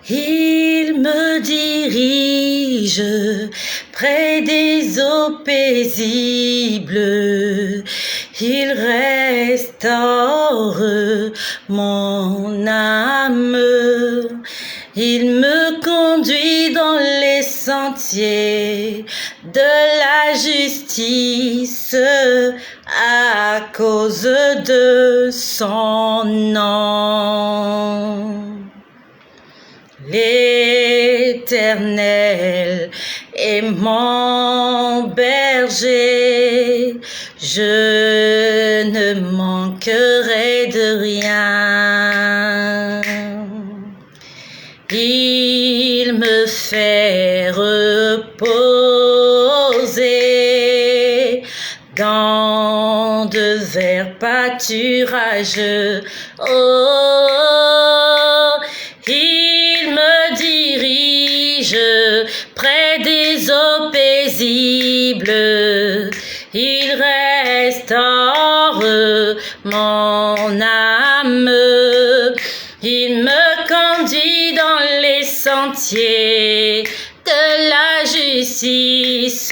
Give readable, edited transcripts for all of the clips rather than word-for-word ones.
Il me dirige près des eaux paisibles. Il restaure mon âme. Il me conduit dans les sentiers de la justice à cause de son nom. L'Éternel est mon berger, je ne manquerai de rien. Il me fait reposer dans de verts pâturages. Oh, il me dirige près des eaux paisibles. Il restaure mon âme. Il me conduit dans les sentiers de la justice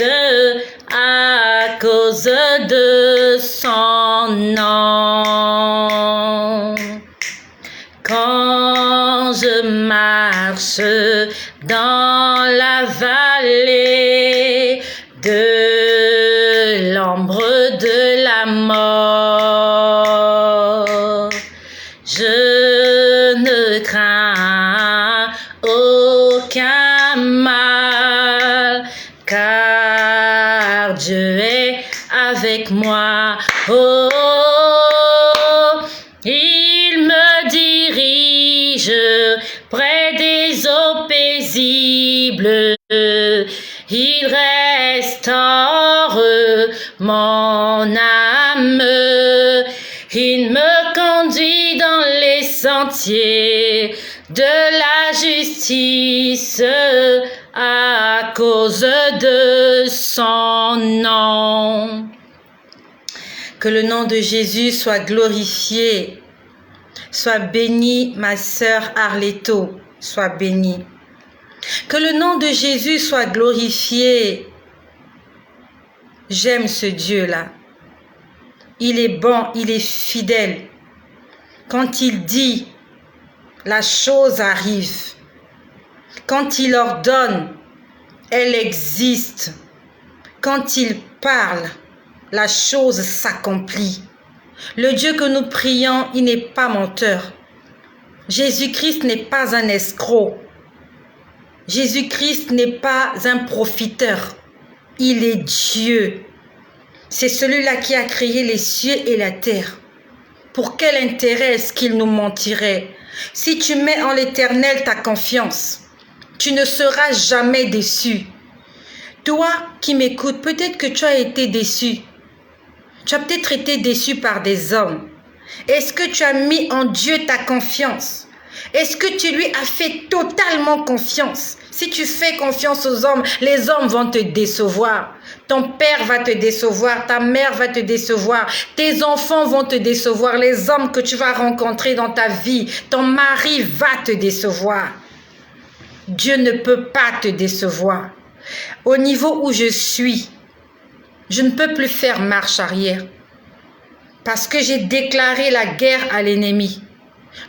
à cause de son nom. Quand je marche dans la vallée de l'ombre de la mort, je ne crains aucun mal, car Dieu est avec moi. Oh, il me dirige près des eaux paisibles. Il restaure mon âme. Il me conduit dans les sentiers de la justice à cause de son nom. Que le nom de Jésus soit glorifié. Sois bénie, ma sœur Arletto, sois bénie. Que le nom de Jésus soit glorifié. J'aime ce Dieu-là. Il est bon, il est fidèle. Quand il dit, la chose arrive. Quand il ordonne, elle existe. Quand il parle, la chose s'accomplit. Le Dieu que nous prions, il n'est pas menteur. Jésus-Christ n'est pas un escroc. Jésus-Christ n'est pas un profiteur. Il est Dieu. C'est celui-là qui a créé les cieux et la terre. Pour quel intérêt est-ce qu'il nous mentirait? Si tu mets en l'Éternel ta confiance, tu ne seras jamais déçu. Toi qui m'écoutes, peut-être que tu as été déçu. Tu as peut-être été déçu par des hommes. Est-ce que tu as mis en Dieu ta confiance? Est-ce que tu lui as fait totalement confiance? Si tu fais confiance aux hommes, les hommes vont te décevoir. Ton père va te décevoir, ta mère va te décevoir, tes enfants vont te décevoir, les hommes que tu vas rencontrer dans ta vie, ton mari va te décevoir. Dieu ne peut pas te décevoir. Au niveau où je suis, je ne peux plus faire marche arrière parce que j'ai déclaré la guerre à l'ennemi.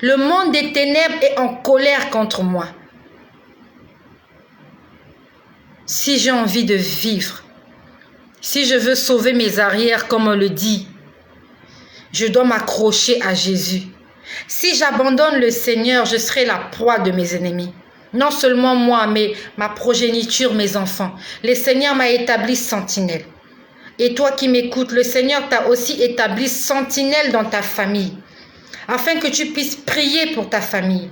Le monde des ténèbres est en colère contre moi. Si j'ai envie de vivre, si je veux sauver mes arrières comme on le dit, je dois m'accrocher à Jésus. Si j'abandonne le Seigneur, je serai la proie de mes ennemis. Non seulement moi, mais ma progéniture, mes enfants. Le Seigneur m'a établi sentinelle. Et toi qui m'écoutes, le Seigneur t'a aussi établi sentinelle dans ta famille, afin que tu puisses prier pour ta famille.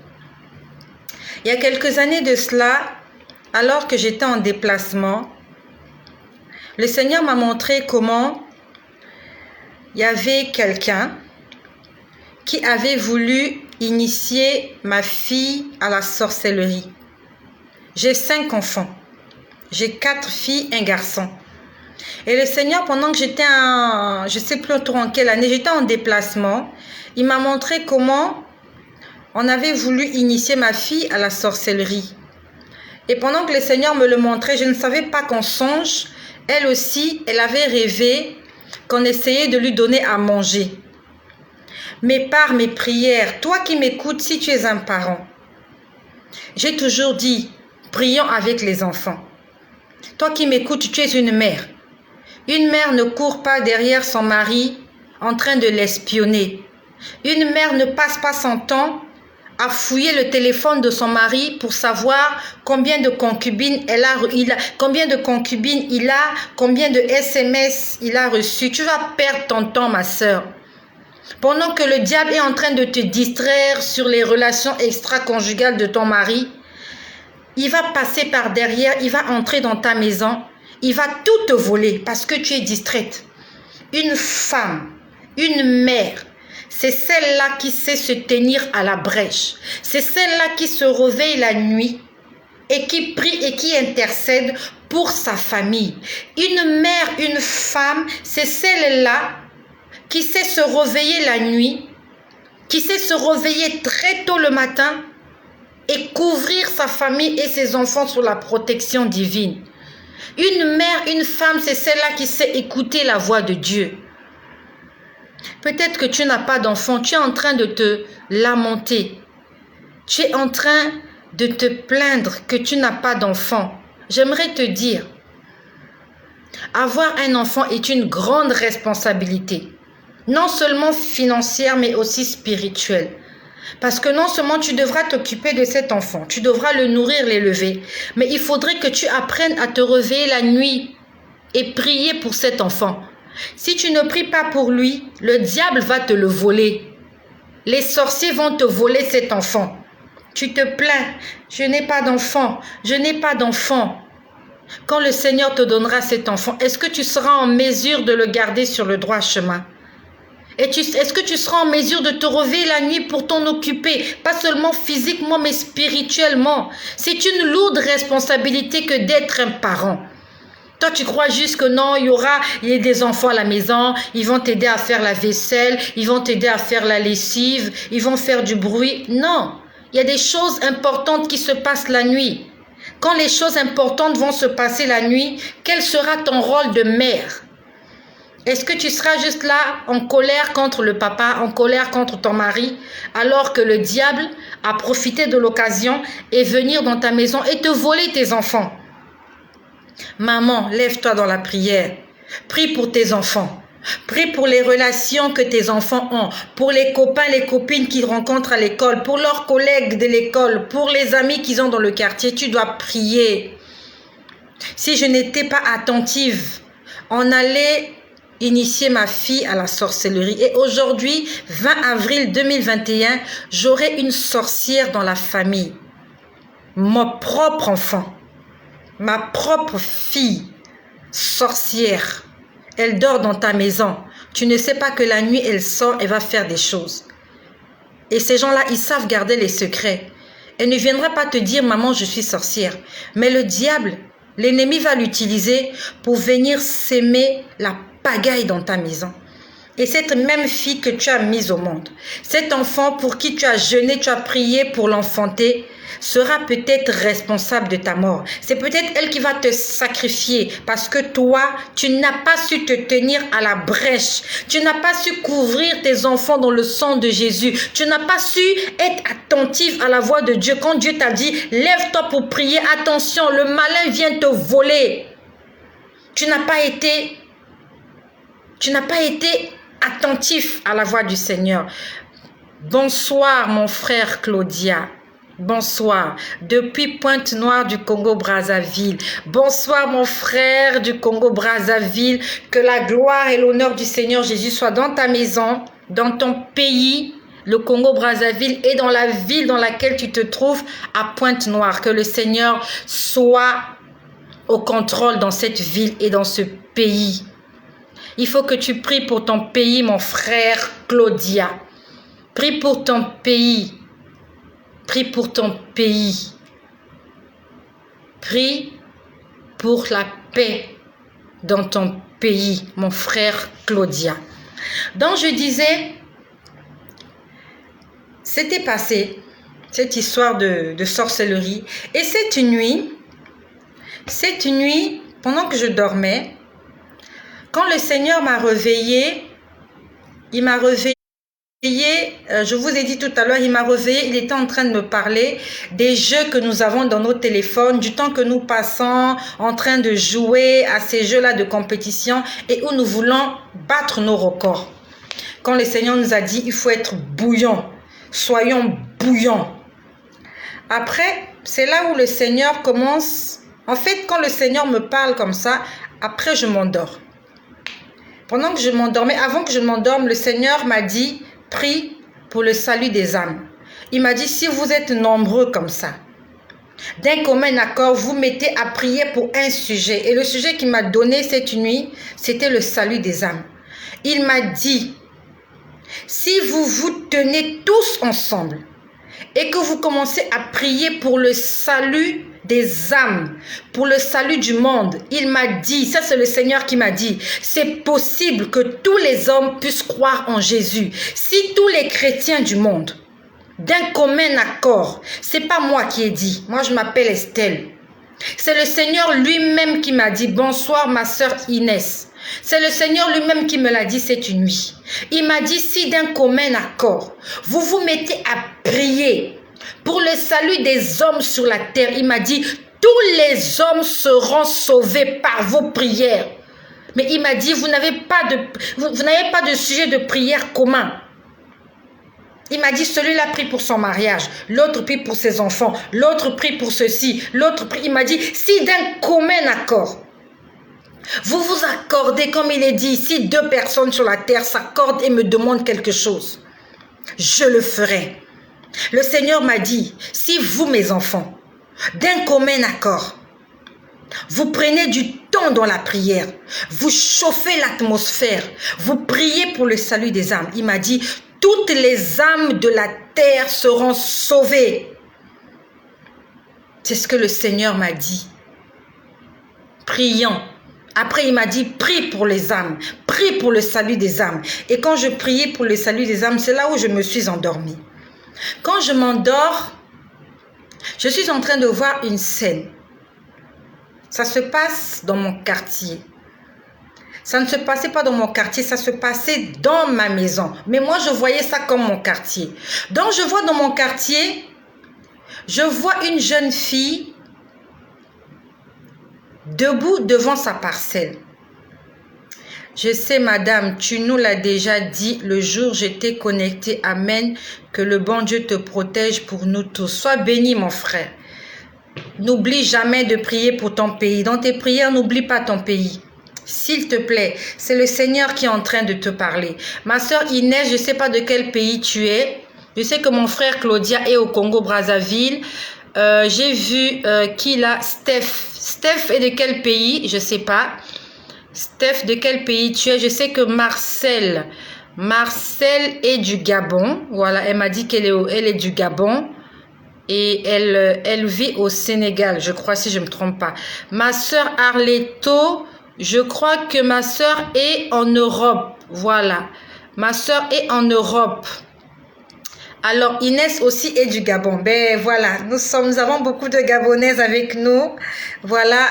Il y a quelques années de cela, alors que j'étais en déplacement, le Seigneur m'a montré comment il y avait quelqu'un qui avait voulu initier ma fille à la sorcellerie. J'ai 5 enfants. J'ai 4 filles, un garçon. Et le Seigneur, pendant que j'étais je ne sais plus trop en quelle année, j'étais en déplacement, il m'a montré comment on avait voulu initier ma fille à la sorcellerie. Et pendant que le Seigneur me le montrait, je ne savais pas qu'en songe, elle aussi, elle avait rêvé qu'on essayait de lui donner à manger. Mais par mes prières, toi qui m'écoutes, si tu es un parent, j'ai toujours dit, prions avec les enfants. Toi qui m'écoutes, tu es une mère. Une mère ne court pas derrière son mari en train de l'espionner. Une mère ne passe pas son temps à fouiller le téléphone de son mari pour savoir combien de concubines combien de concubines il a, combien de SMS il a reçu. Tu vas perdre ton temps, ma sœur. Pendant que le diable est en train de te distraire sur les relations extra-conjugales de ton mari, il va passer par derrière, il va entrer dans ta maison, il va tout te voler parce que tu es distraite. Une femme, une mère, c'est celle-là qui sait se tenir à la brèche. C'est celle-là qui se réveille la nuit et qui prie et qui intercède pour sa famille. Une mère, une femme, c'est celle-là qui sait se réveiller la nuit, qui sait se réveiller très tôt le matin et couvrir sa famille et ses enfants sous la protection divine. Une mère, une femme, c'est celle-là qui sait écouter la voix de Dieu. Peut-être que tu n'as pas d'enfant, tu es en train de te lamenter. Tu es en train de te plaindre que tu n'as pas d'enfant. J'aimerais te dire, avoir un enfant est une grande responsabilité. Non seulement financière, mais aussi spirituelle. Parce que non seulement tu devras t'occuper de cet enfant, tu devras le nourrir, l'élever, mais il faudrait que tu apprennes à te réveiller la nuit et prier pour cet enfant. Si tu ne pries pas pour lui, le diable va te le voler. Les sorciers vont te voler cet enfant. Tu te plains, je n'ai pas d'enfant, je n'ai pas d'enfant. Quand le Seigneur te donnera cet enfant, est-ce que tu seras en mesure de le garder sur le droit chemin? Est-ce que tu seras en mesure de te réveiller la nuit pour t'en occuper, pas seulement physiquement, mais spirituellement? C'est une lourde responsabilité que d'être un parent. Toi, tu crois juste que non, il y a des enfants à la maison, ils vont t'aider à faire la vaisselle, ils vont t'aider à faire la lessive, ils vont faire du bruit. Non, il y a des choses importantes qui se passent la nuit. Quand les choses importantes vont se passer la nuit, quel sera ton rôle de mère? Est-ce que tu seras juste là en colère contre le papa, en colère contre ton mari, alors que le diable a profité de l'occasion et venir dans ta maison et te voler tes enfants? Maman, lève-toi dans la prière. Prie pour tes enfants. Prie pour les relations que tes enfants ont, pour les copains, les copines qu'ils rencontrent à l'école, pour leurs collègues de l'école, pour les amis qu'ils ont dans le quartier. Tu dois prier. Si je n'étais pas attentive, on allait initier ma fille à la sorcellerie. Et aujourd'hui, 20 avril 2021, j'aurai une sorcière dans la famille. Mon propre enfant, ma propre fille, sorcière. Elle dort dans ta maison. Tu ne sais pas que la nuit, elle sort et va faire des choses. Et ces gens-là, ils savent garder les secrets. Elle ne viendra pas te dire, maman, je suis sorcière. Mais le diable, l'ennemi va l'utiliser pour venir s'aimer la pagaille dans ta maison. Et cette même fille que tu as mise au monde, cet enfant pour qui tu as jeûné, tu as prié pour l'enfanter, sera peut-être responsable de ta mort. C'est peut-être elle qui va te sacrifier parce que toi, tu n'as pas su te tenir à la brèche. Tu n'as pas su couvrir tes enfants dans le sang de Jésus. Tu n'as pas su être attentive à la voix de Dieu. Quand Dieu t'a dit, lève-toi pour prier, attention, le malin vient te voler. Tu n'as pas été attentif à la voix du Seigneur. Bonsoir mon frère Claudia. Bonsoir, depuis Pointe-Noire du Congo-Brazzaville. Bonsoir mon frère du Congo-Brazzaville. Que la gloire et l'honneur du Seigneur Jésus soient dans ta maison, dans ton pays, le Congo-Brazzaville, et dans la ville dans laquelle tu te trouves, à Pointe-Noire. Que le Seigneur soit au contrôle dans cette ville et dans ce pays. Il faut que tu pries pour ton pays, mon frère Claudia. Prie pour ton pays. Prie pour ton pays. Prie pour la paix dans ton pays, mon frère Claudia. Donc je disais, c'était passé cette histoire de sorcellerie. Et cette nuit, pendant que je dormais, quand le Seigneur m'a réveillée, il m'a réveillée, je vous ai dit tout à l'heure, il m'a réveillée, il était en train de me parler des jeux que nous avons dans nos téléphones, du temps que nous passons en train de jouer à ces jeux-là de compétition et où nous voulons battre nos records. Quand le Seigneur nous a dit, il faut être bouillant, soyons bouillants. Après, c'est là où le Seigneur commence. En fait, quand le Seigneur me parle comme ça, après je m'endors. Pendant que je m'endormais, avant que je m'endorme, le Seigneur m'a dit, prie pour le salut des âmes. Il m'a dit, si vous êtes nombreux comme ça, d'un commun accord, vous mettez à prier pour un sujet. Et le sujet qu'il m'a donné cette nuit, c'était le salut des âmes. Il m'a dit, si vous vous tenez tous ensemble et que vous commencez à prier pour le salut des âmes, pour le salut du monde, il m'a dit, ça c'est le Seigneur qui m'a dit, c'est possible que tous les hommes puissent croire en Jésus. Si tous les chrétiens du monde, d'un commun accord, c'est pas moi qui ai dit, moi je m'appelle Estelle. C'est le Seigneur lui-même qui m'a dit, bonsoir ma sœur Inès. C'est le Seigneur lui-même qui me l'a dit cette nuit. Il m'a dit, si d'un commun accord, vous vous mettez à prier pour le salut des hommes sur la terre, il m'a dit, tous les hommes seront sauvés par vos prières. Mais il m'a dit, vous n'avez pas de sujet de prière commun. Il m'a dit, celui-là prie pour son mariage, l'autre prie pour ses enfants, l'autre prie pour ceci, l'autre prie. Il m'a dit, si d'un commun accord, vous vous accordez, comme il est dit, si deux personnes sur la terre s'accordent et me demandent quelque chose, je le ferai. Le Seigneur m'a dit, si vous, mes enfants, d'un commun accord, vous prenez du temps dans la prière, vous chauffez l'atmosphère, vous priez pour le salut des âmes. Il m'a dit, toutes les âmes de la terre seront sauvées. C'est ce que le Seigneur m'a dit. Prions. Après, il m'a dit, prie pour les âmes, prie pour le salut des âmes. Et quand je priais pour le salut des âmes, c'est là où je me suis endormie. Quand je m'endors, je suis en train de voir une scène. Ça se passe dans mon quartier. Ça ne se passait pas dans mon quartier, ça se passait dans ma maison. Mais moi, je voyais ça comme mon quartier. Donc, je vois dans mon quartier, je vois une jeune fille debout devant sa parcelle. Je sais, madame, tu nous l'as déjà dit le jour où j'étais connectée. Amen. Que le bon Dieu te protège pour nous tous. Sois béni, mon frère. N'oublie jamais de prier pour ton pays. Dans tes prières, n'oublie pas ton pays. S'il te plaît, c'est le Seigneur qui est en train de te parler. Ma soeur Inès, je ne sais pas de quel pays tu es. Je sais que mon frère Claudia est au Congo-Brazzaville. J'ai vu qui là, Steph. Steph est de quel pays? Je ne sais pas. Steph, de quel pays tu es? Je sais que Marcel est du Gabon. Voilà, elle m'a dit qu'elle est du Gabon. Et elle vit au Sénégal, je crois, si je ne me trompe pas. Ma soeur Arletto, je crois que ma soeur est en Europe. Voilà, ma soeur est en Europe. Alors, Inès aussi est du Gabon. Ben voilà, nous avons beaucoup de Gabonaises avec nous. Voilà,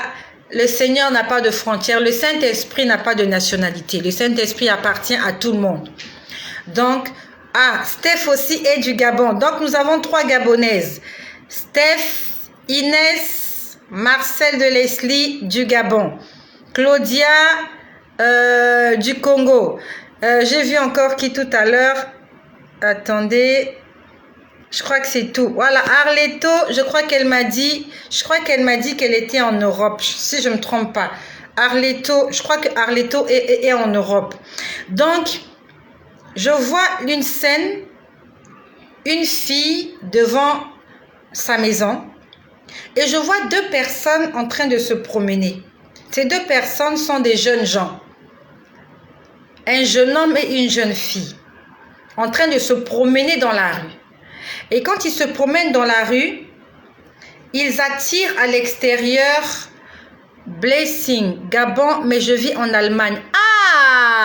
le Seigneur n'a pas de frontières. Le Saint-Esprit n'a pas de nationalité. Le Saint-Esprit appartient à tout le monde. Donc, Steph aussi est du Gabon. Donc, nous avons 3 Gabonaises. Steph, Inès, Marcel de Leslie du Gabon. Claudia du Congo. J'ai vu encore qui tout à l'heure. Attendez. Je crois que c'est tout. Voilà, Arletto, je crois qu'elle m'a dit qu'elle était en Europe, si je ne me trompe pas. Arletto, je crois que Arletto est en Europe. Donc, je vois une scène, une fille devant sa maison et je vois 2 personnes en train de se promener. Ces 2 personnes sont des jeunes gens. Un jeune homme et une jeune fille en train de se promener dans la rue. Et quand ils se promènent dans la rue, ils attirent à l'extérieur Blessing, Gabon, mais je vis en Allemagne.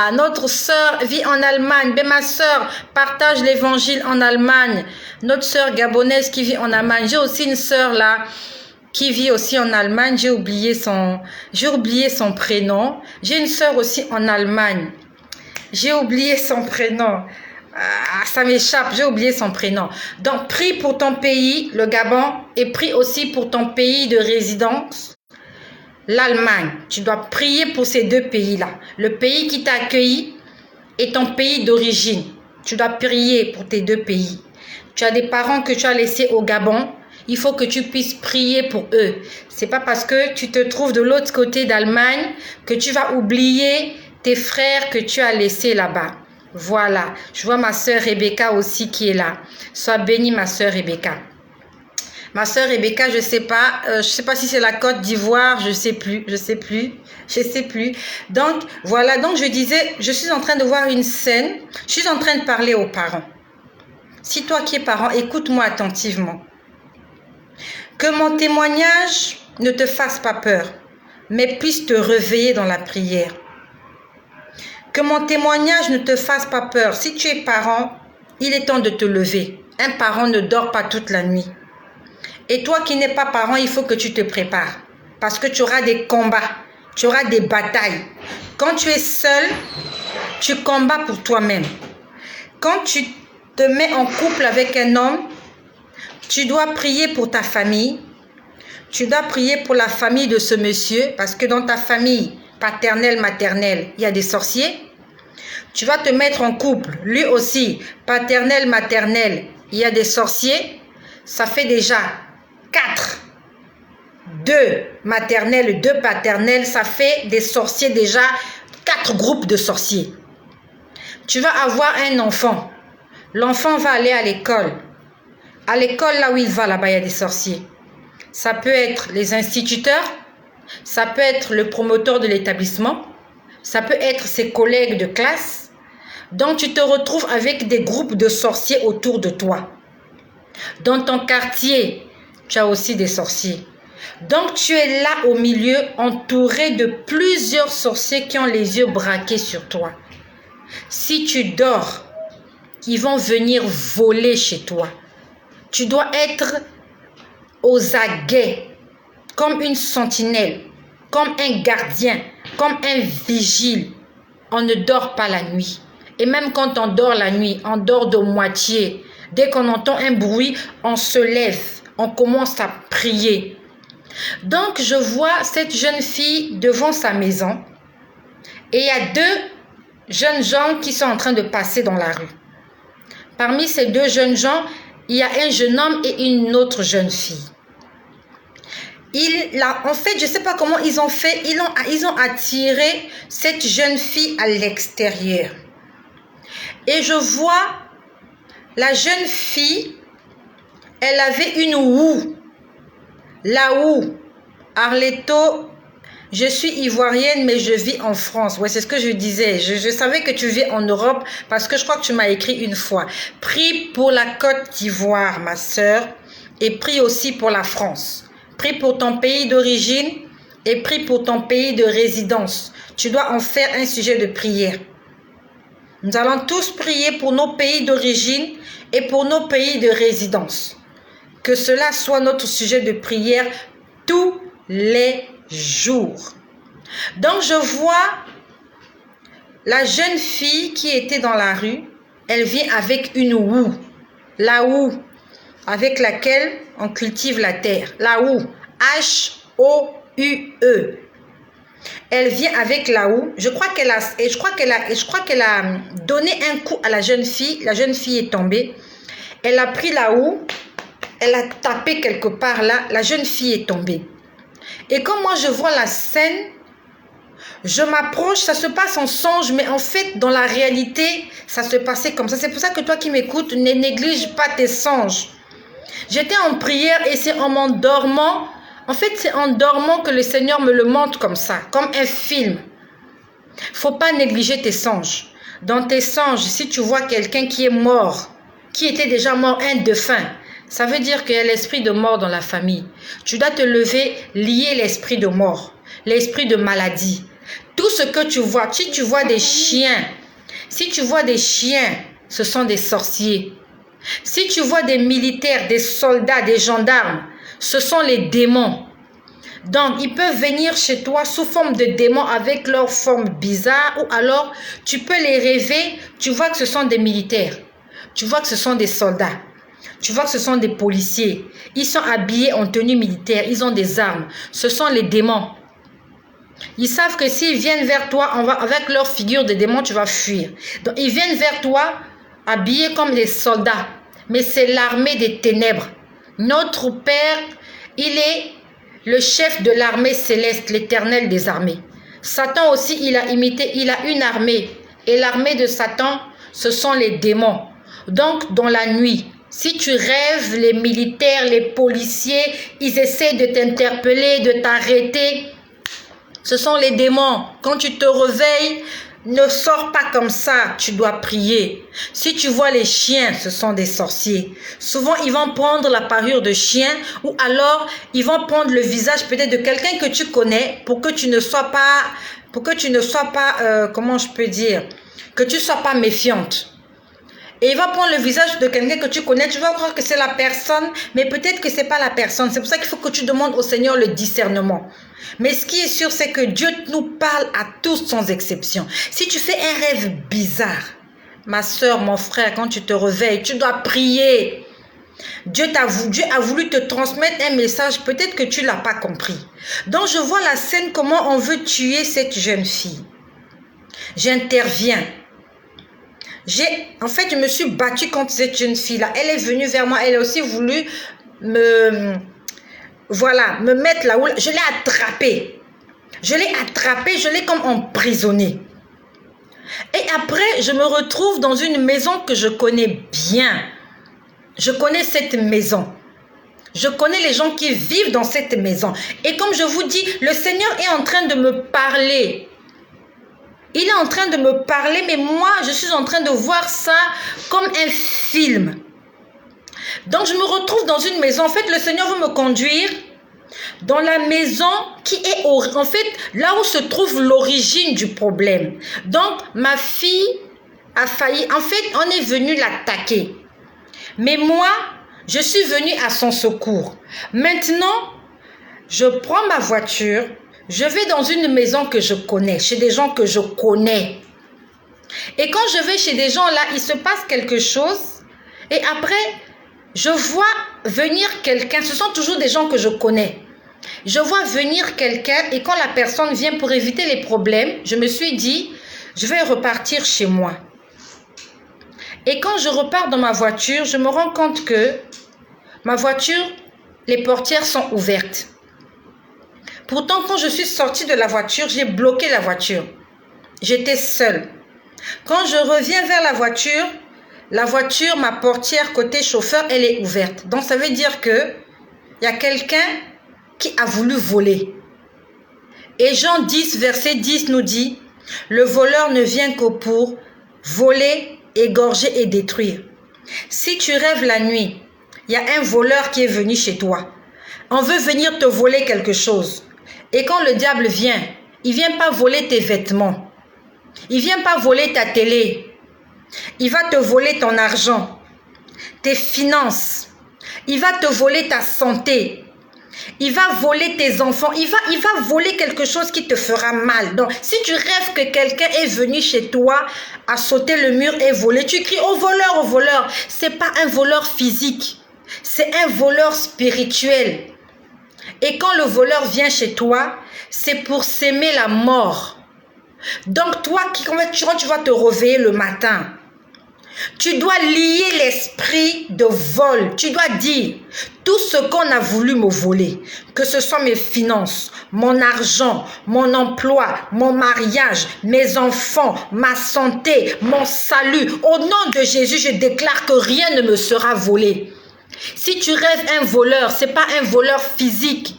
Ah, notre sœur vit en Allemagne. Ben, ma sœur partage l'évangile en Allemagne. Notre sœur gabonaise qui vit en Allemagne. J'ai aussi une sœur là qui vit aussi en Allemagne. J'ai oublié son prénom. J'ai une sœur aussi en Allemagne. J'ai oublié son prénom. Ah, ça m'échappe, j'ai oublié son prénom. Donc, prie pour ton pays, le Gabon, et prie aussi pour ton pays de résidence, l'Allemagne. Tu dois prier pour ces deux pays-là. Le pays qui t'a accueilli et ton pays d'origine. Tu dois prier pour tes deux pays. Tu as des parents que tu as laissés au Gabon. Il faut que tu puisses prier pour eux. C'est pas parce que tu te trouves de l'autre côté d'Allemagne que tu vas oublier tes frères que tu as laissés là-bas. Voilà. Je vois ma sœur Rebecca aussi qui est là. Sois bénie, ma sœur Rebecca. Ma sœur Rebecca, je sais pas si c'est la Côte d'Ivoire, je sais plus. Donc, voilà. Donc, je disais, je suis en train de voir une scène. Je suis en train de parler aux parents. Si toi qui es parent, écoute-moi attentivement. Que mon témoignage ne te fasse pas peur, mais puisse te réveiller dans la prière. Que mon témoignage ne te fasse pas peur. Si tu es parent, il est temps de te lever. Un parent ne dort pas toute la nuit. Et toi qui n'es pas parent, il faut que tu te prépares. Parce que tu auras des combats, tu auras des batailles. Quand tu es seul, tu combats pour toi-même. Quand tu te mets en couple avec un homme, tu dois prier pour ta famille. Tu dois prier pour la famille de ce monsieur. Parce que dans ta famille paternelle, maternelle, il y a des sorciers. Tu vas te mettre en couple. Lui aussi, paternelle, maternelle, il y a des sorciers. Ça fait déjà 4. 2 maternelles, 2 paternelles, ça fait des sorciers déjà, 4 groupes de sorciers. Tu vas avoir un enfant. L'enfant va aller à l'école. À l'école, là où il va, là-bas, il y a des sorciers. Ça peut être les instituteurs, ça peut être le promoteur de l'établissement, ça peut être ses collègues de classe. Donc, tu te retrouves avec des groupes de sorciers autour de toi. Dans ton quartier, tu as aussi des sorciers. Donc, tu es là au milieu, entouré de plusieurs sorciers qui ont les yeux braqués sur toi. Si tu dors, ils vont venir voler chez toi. Tu dois être aux aguets, comme une sentinelle, comme un gardien, comme un vigile. On ne dort pas la nuit. Et même quand on dort la nuit, on dort de moitié. Dès qu'on entend un bruit, on se lève, on commence à prier. Donc, je vois cette jeune fille devant sa maison et il y a 2 jeunes gens qui sont en train de passer dans la rue. Parmi ces 2 jeunes gens, il y a un jeune homme et une autre jeune fille. En fait, je ne sais pas comment ils ont fait, ils ont attiré cette jeune fille à l'extérieur. Et je vois la jeune fille, elle avait une houe. La houe. Arleto, je suis ivoirienne, mais je vis en France. Ouais, c'est ce que je disais. Je savais que tu vis en Europe parce que je crois que tu m'as écrit une fois. Prie pour la Côte d'Ivoire, ma sœur, et prie aussi pour la France. Prie pour ton pays d'origine et prie pour ton pays de résidence. Tu dois en faire un sujet de prière. Nous allons tous prier pour nos pays d'origine et pour nos pays de résidence. Que cela soit notre sujet de prière tous les jours. Donc, je vois la jeune fille qui était dans la rue. Elle vient avec une houe. La houe avec laquelle on cultive la terre. La houe. H-O-U-E. Elle vient avec la houe. Je crois qu'elle a donné un coup à la jeune fille. La jeune fille est tombée. Elle a pris la houe. Elle a tapé quelque part là. La jeune fille est tombée. Et quand moi je vois la scène, je m'approche, ça se passe en songe, mais en fait, dans la réalité, ça se passait comme ça. C'est pour ça que toi qui m'écoutes, ne néglige pas tes songes. J'étais en prière et c'est en m'endormant. En fait, c'est en dormant que le Seigneur me le montre comme ça, comme un film. Faut pas négliger tes songes. Dans tes songes, si tu vois quelqu'un qui est mort, qui était déjà mort, un défunt, ça veut dire qu'il y a l'esprit de mort dans la famille. Tu dois te lever, lier l'esprit de mort, l'esprit de maladie. Tout ce que tu vois, si tu vois des chiens, ce sont des sorciers. Si tu vois des militaires, des soldats, des gendarmes, ce sont les démons. Donc, ils peuvent venir chez toi sous forme de démons avec leur forme bizarre, ou alors tu peux les rêver, tu vois que ce sont des militaires, tu vois que ce sont des soldats, tu vois que ce sont des policiers. Ils sont habillés en tenue militaire, ils ont des armes. Ce sont les démons. Ils savent que s'ils viennent vers toi, avec leur figure de démon, tu vas fuir. Donc, ils viennent vers toi habillés comme des soldats. Mais c'est l'armée des ténèbres. Notre Père, il est le chef de l'armée céleste, l'Éternel des armées. Satan aussi, il a une armée. Et l'armée de Satan, ce sont les démons. Donc, dans la nuit, si tu rêves, les militaires, les policiers, ils essaient de t'interpeller, de t'arrêter. Ce sont les démons. Quand tu te réveilles, ne sors pas comme ça, tu dois prier. Si tu vois les chiens, ce sont des sorciers. Souvent, ils vont prendre la parure de chien ou alors ils vont prendre le visage peut-être de quelqu'un que tu connais pour que tu ne sois pas, comment je peux dire, que tu ne sois pas méfiante. Et il va prendre le visage de quelqu'un que tu connais, tu vas croire que c'est la personne, mais peut-être que ce n'est pas la personne. C'est pour ça qu'il faut que tu demandes au Seigneur le discernement. Mais ce qui est sûr, c'est que Dieu nous parle à tous sans exception. Si tu fais un rêve bizarre, ma soeur, mon frère, quand tu te réveilles, tu dois prier. Dieu a voulu te transmettre un message, peut-être que tu ne l'as pas compris. Donc je vois la scène, comment on veut tuer cette jeune fille. J'interviens. En fait, je me suis battue contre cette jeune fille-là. Elle est venue vers moi. Elle a aussi voulu me mettre là où... Je l'ai attrapée. Je l'ai comme emprisonnée. Et après, je me retrouve dans une maison que je connais bien. Je connais cette maison. Je connais les gens qui vivent dans cette maison. Et comme je vous dis, le Seigneur est en train de me parler. Il est en train de me parler, mais moi, je suis en train de voir ça comme un film. Donc, je me retrouve dans une maison. En fait, le Seigneur veut me conduire dans la maison qui est, en fait, là où se trouve l'origine du problème. Donc, ma fille a failli. En fait, on est venu l'attaquer. Mais moi, je suis venue à son secours. Maintenant, je prends ma voiture. Je vais dans une maison que je connais, chez des gens que je connais. Et quand je vais chez des gens là, il se passe quelque chose. Et après, je vois venir quelqu'un. Ce sont toujours des gens que je connais. Je vois venir quelqu'un et quand la personne vient pour éviter les problèmes, je me suis dit, je vais repartir chez moi. Et quand je repars dans ma voiture, je me rends compte que ma voiture, les portières sont ouvertes. Pourtant, quand je suis sortie de la voiture, j'ai bloqué la voiture. J'étais seule. Quand je reviens vers la voiture, ma portière côté chauffeur, elle est ouverte. Donc, ça veut dire que il y a quelqu'un qui a voulu voler. Et Jean 10, verset 10 nous dit, « Le voleur ne vient que pour voler, égorger et détruire. » Si tu rêves la nuit, il y a un voleur qui est venu chez toi. On veut venir te voler quelque chose. Et quand le diable vient, il ne vient pas voler tes vêtements. Il ne vient pas voler ta télé. Il va te voler ton argent, tes finances. Il va te voler ta santé. Il va voler tes enfants. Il va voler quelque chose qui te fera mal. Donc, si tu rêves que quelqu'un est venu chez toi, a sauté le mur et volé, tu cries au voleur, au voleur. Ce n'est pas un voleur physique. C'est un voleur spirituel. Et quand le voleur vient chez toi, c'est pour s'aimer la mort. Donc toi, quand tu vas te réveiller le matin, tu dois lier l'esprit de vol. Tu dois dire, tout ce qu'on a voulu me voler, que ce soit mes finances, mon argent, mon emploi, mon mariage, mes enfants, ma santé, mon salut, au nom de Jésus, je déclare que rien ne me sera volé. Si tu rêves un voleur, ce n'est pas un voleur physique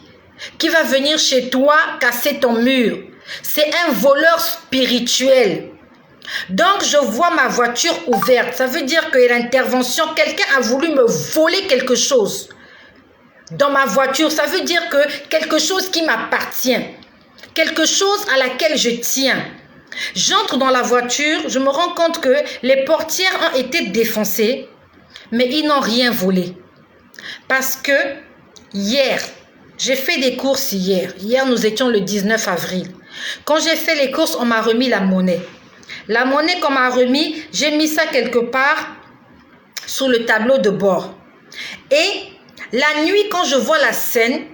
qui va venir chez toi casser ton mur. C'est un voleur spirituel. Donc, je vois ma voiture ouverte. Ça veut dire que l'intervention, quelqu'un a voulu me voler quelque chose dans ma voiture. Ça veut dire que quelque chose qui m'appartient. quelque chose à laquelle je tiens. J'entre dans la voiture, je me rends compte que les portières ont été défoncées, mais ils n'ont rien volé. Parce que hier, j'ai fait des courses hier. Hier, nous étions le 19 avril. Quand j'ai fait les courses, on m'a remis la monnaie. La monnaie qu'on m'a remis, j'ai mis ça quelque part sur le tableau de bord. Et la nuit, quand je vois la scène,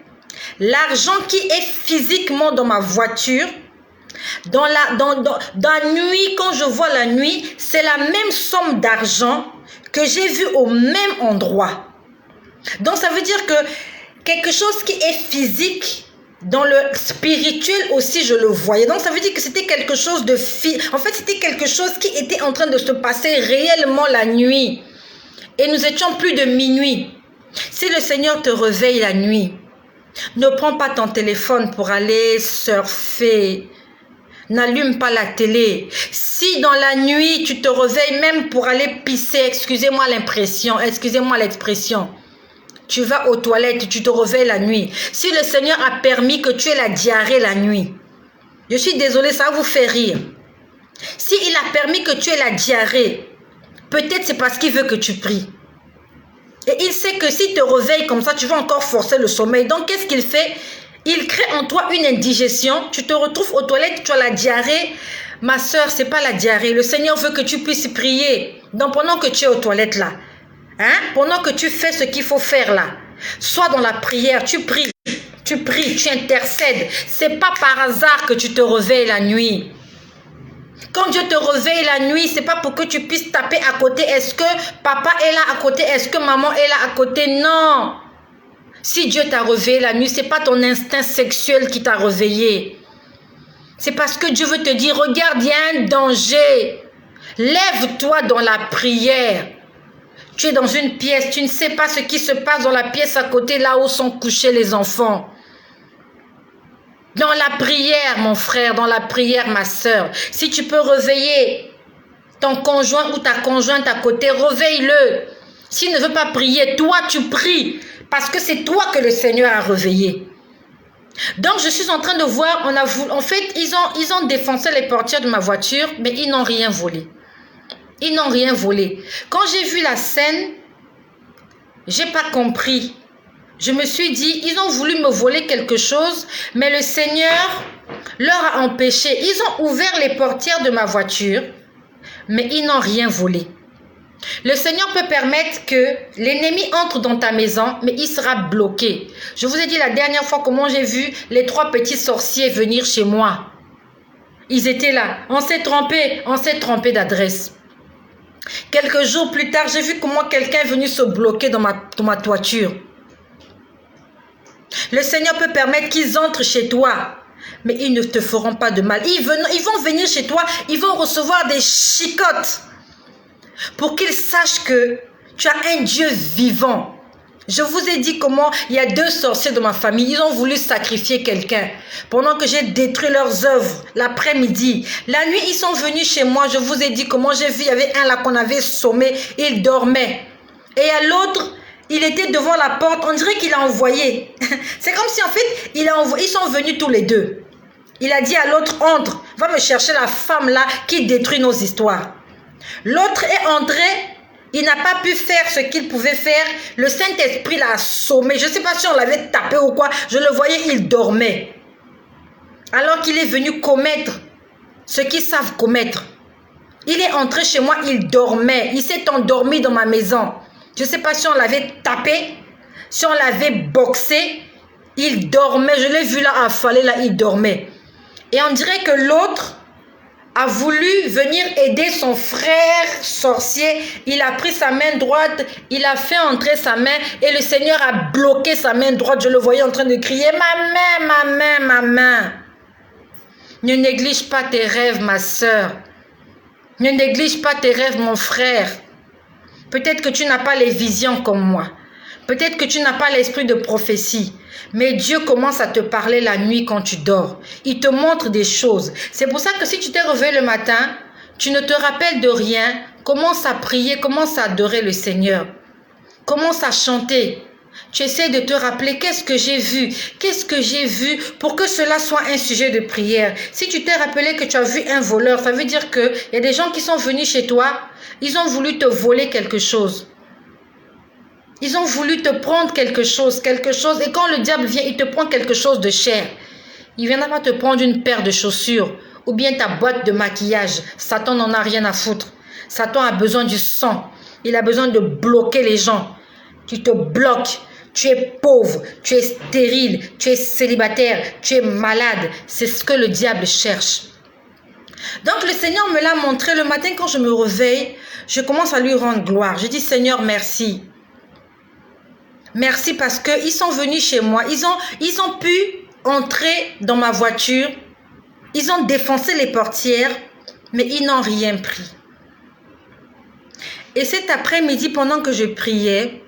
l'argent qui est physiquement dans ma voiture, dans la nuit, quand je vois la nuit, c'est la même somme d'argent que j'ai vu au même endroit. Donc ça veut dire que quelque chose qui est physique, dans le spirituel aussi, je le voyais. Donc ça veut dire que c'était quelque chose de... En fait, c'était quelque chose qui était en train de se passer réellement la nuit. Et nous étions plus de minuit. Si le Seigneur te réveille la nuit, ne prends pas ton téléphone pour aller surfer. N'allume pas la télé. Si dans la nuit, tu te réveilles même pour aller pisser, excusez-moi l'expression, tu vas aux toilettes, tu te réveilles la nuit. Si le Seigneur a permis que tu aies la diarrhée la nuit, je suis désolée, ça vous fait rire. Si il a permis que tu aies la diarrhée, peut-être c'est parce qu'il veut que tu pries. Et il sait que si tu te réveilles comme ça, tu vas encore forcer le sommeil. Donc qu'est-ce qu'il fait? Il crée en toi une indigestion. Tu te retrouves aux toilettes, tu as la diarrhée. Ma soeur, ce n'est pas la diarrhée. Le Seigneur veut que tu puisses prier. Donc pendant que tu es aux toilettes là, pendant que tu fais ce qu'il faut faire là, sois dans la prière, tu pries, tu intercèdes. Ce n'est pas par hasard que tu te réveilles la nuit. Quand Dieu te réveille la nuit, ce n'est pas pour que tu puisses taper à côté. Est-ce que papa est là à côté? Est-ce que maman est là à côté? Non. Si Dieu t'a réveillé la nuit, ce n'est pas ton instinct sexuel qui t'a réveillé. C'est parce que Dieu veut te dire, regarde, il y a un danger. Lève-toi dans la prière. Tu es dans une pièce, tu ne sais pas ce qui se passe dans la pièce à côté, là où sont couchés les enfants. Dans la prière, mon frère, dans la prière, ma soeur. Si tu peux réveiller ton conjoint ou ta conjointe à côté, réveille-le. S'il ne veut pas prier, toi, tu pries. Parce que c'est toi que le Seigneur a réveillé. Donc, je suis en train de voir, en fait, ils ont défoncé les portières de ma voiture, mais ils n'ont rien volé. Ils n'ont rien volé. Quand j'ai vu la scène, je n'ai pas compris. Je me suis dit, ils ont voulu me voler quelque chose, mais le Seigneur leur a empêché. Ils ont ouvert les portières de ma voiture, mais ils n'ont rien volé. Le Seigneur peut permettre que l'ennemi entre dans ta maison, mais il sera bloqué. Je vous ai dit la dernière fois comment j'ai vu les 3 petits sorciers venir chez moi. Ils étaient là. On s'est trompé d'adresse. Quelques jours plus tard, j'ai vu comment quelqu'un est venu se bloquer dans ma toiture. Le Seigneur peut permettre qu'ils entrent chez toi, mais ils ne te feront pas de mal. Ils vont venir chez toi, ils vont recevoir des chicottes pour qu'ils sachent que tu as un Dieu vivant. Je vous ai dit comment il y a 2 sorciers dans ma famille. Ils ont voulu sacrifier quelqu'un pendant que j'ai détruit leurs œuvres l'après-midi. La nuit, ils sont venus chez moi. Je vous ai dit comment j'ai vu. Il y avait un là qu'on avait sommé. Il dormait. Et à l'autre, il était devant la porte. On dirait qu'il a envoyé. C'est comme si en fait, ils sont venus tous les 2. Il a dit à l'autre, entre, va me chercher la femme là qui détruit nos histoires. L'autre est entré. Il n'a pas pu faire ce qu'il pouvait faire. Le Saint-Esprit l'a assommé. Je ne sais pas si on l'avait tapé ou quoi. Je le voyais, il dormait. Alors qu'il est venu commettre ce qu'ils savent commettre. Il est entré chez moi, il dormait. Il s'est endormi dans ma maison. Je ne sais pas si on l'avait tapé, si on l'avait boxé. Il dormait. Je l'ai vu là affaler, là, il dormait. Et on dirait que l'autre a voulu venir aider son frère sorcier. Il a pris sa main droite, il a fait entrer sa main et le Seigneur a bloqué sa main droite. Je le voyais en train de crier, ma main, ma main, ma main. Ne néglige pas tes rêves, ma soeur. Ne néglige pas tes rêves, mon frère. Peut-être que tu n'as pas les visions comme moi. Peut-être que tu n'as pas l'esprit de prophétie. Mais Dieu commence à te parler la nuit quand tu dors. Il te montre des choses. C'est pour ça que si tu t'es réveillé le matin, tu ne te rappelles de rien. Commence à prier, commence à adorer le Seigneur. Commence à chanter. Tu essaies de te rappeler qu'est-ce que j'ai vu, pour que cela soit un sujet de prière. Si tu t'es rappelé que tu as vu un voleur, ça veut dire qu'il y a des gens qui sont venus chez toi, ils ont voulu te voler quelque chose. Ils ont voulu te prendre quelque chose, et quand le diable vient, il te prend quelque chose de cher. Il ne viendra pas te prendre une paire de chaussures ou bien ta boîte de maquillage. Satan n'en a rien à foutre. Satan a besoin du sang. Il a besoin de bloquer les gens. Tu te bloques. Tu es pauvre, tu es stérile, tu es célibataire, tu es malade. C'est ce que le diable cherche. Donc le Seigneur me l'a montré le matin quand je me réveille. Je commence à lui rendre gloire. Je dis Seigneur, merci. Merci parce qu'ils sont venus chez moi. Ils ont pu entrer dans ma voiture. Ils ont défoncé les portières, mais ils n'ont rien pris. Et cet après-midi, pendant que je priais,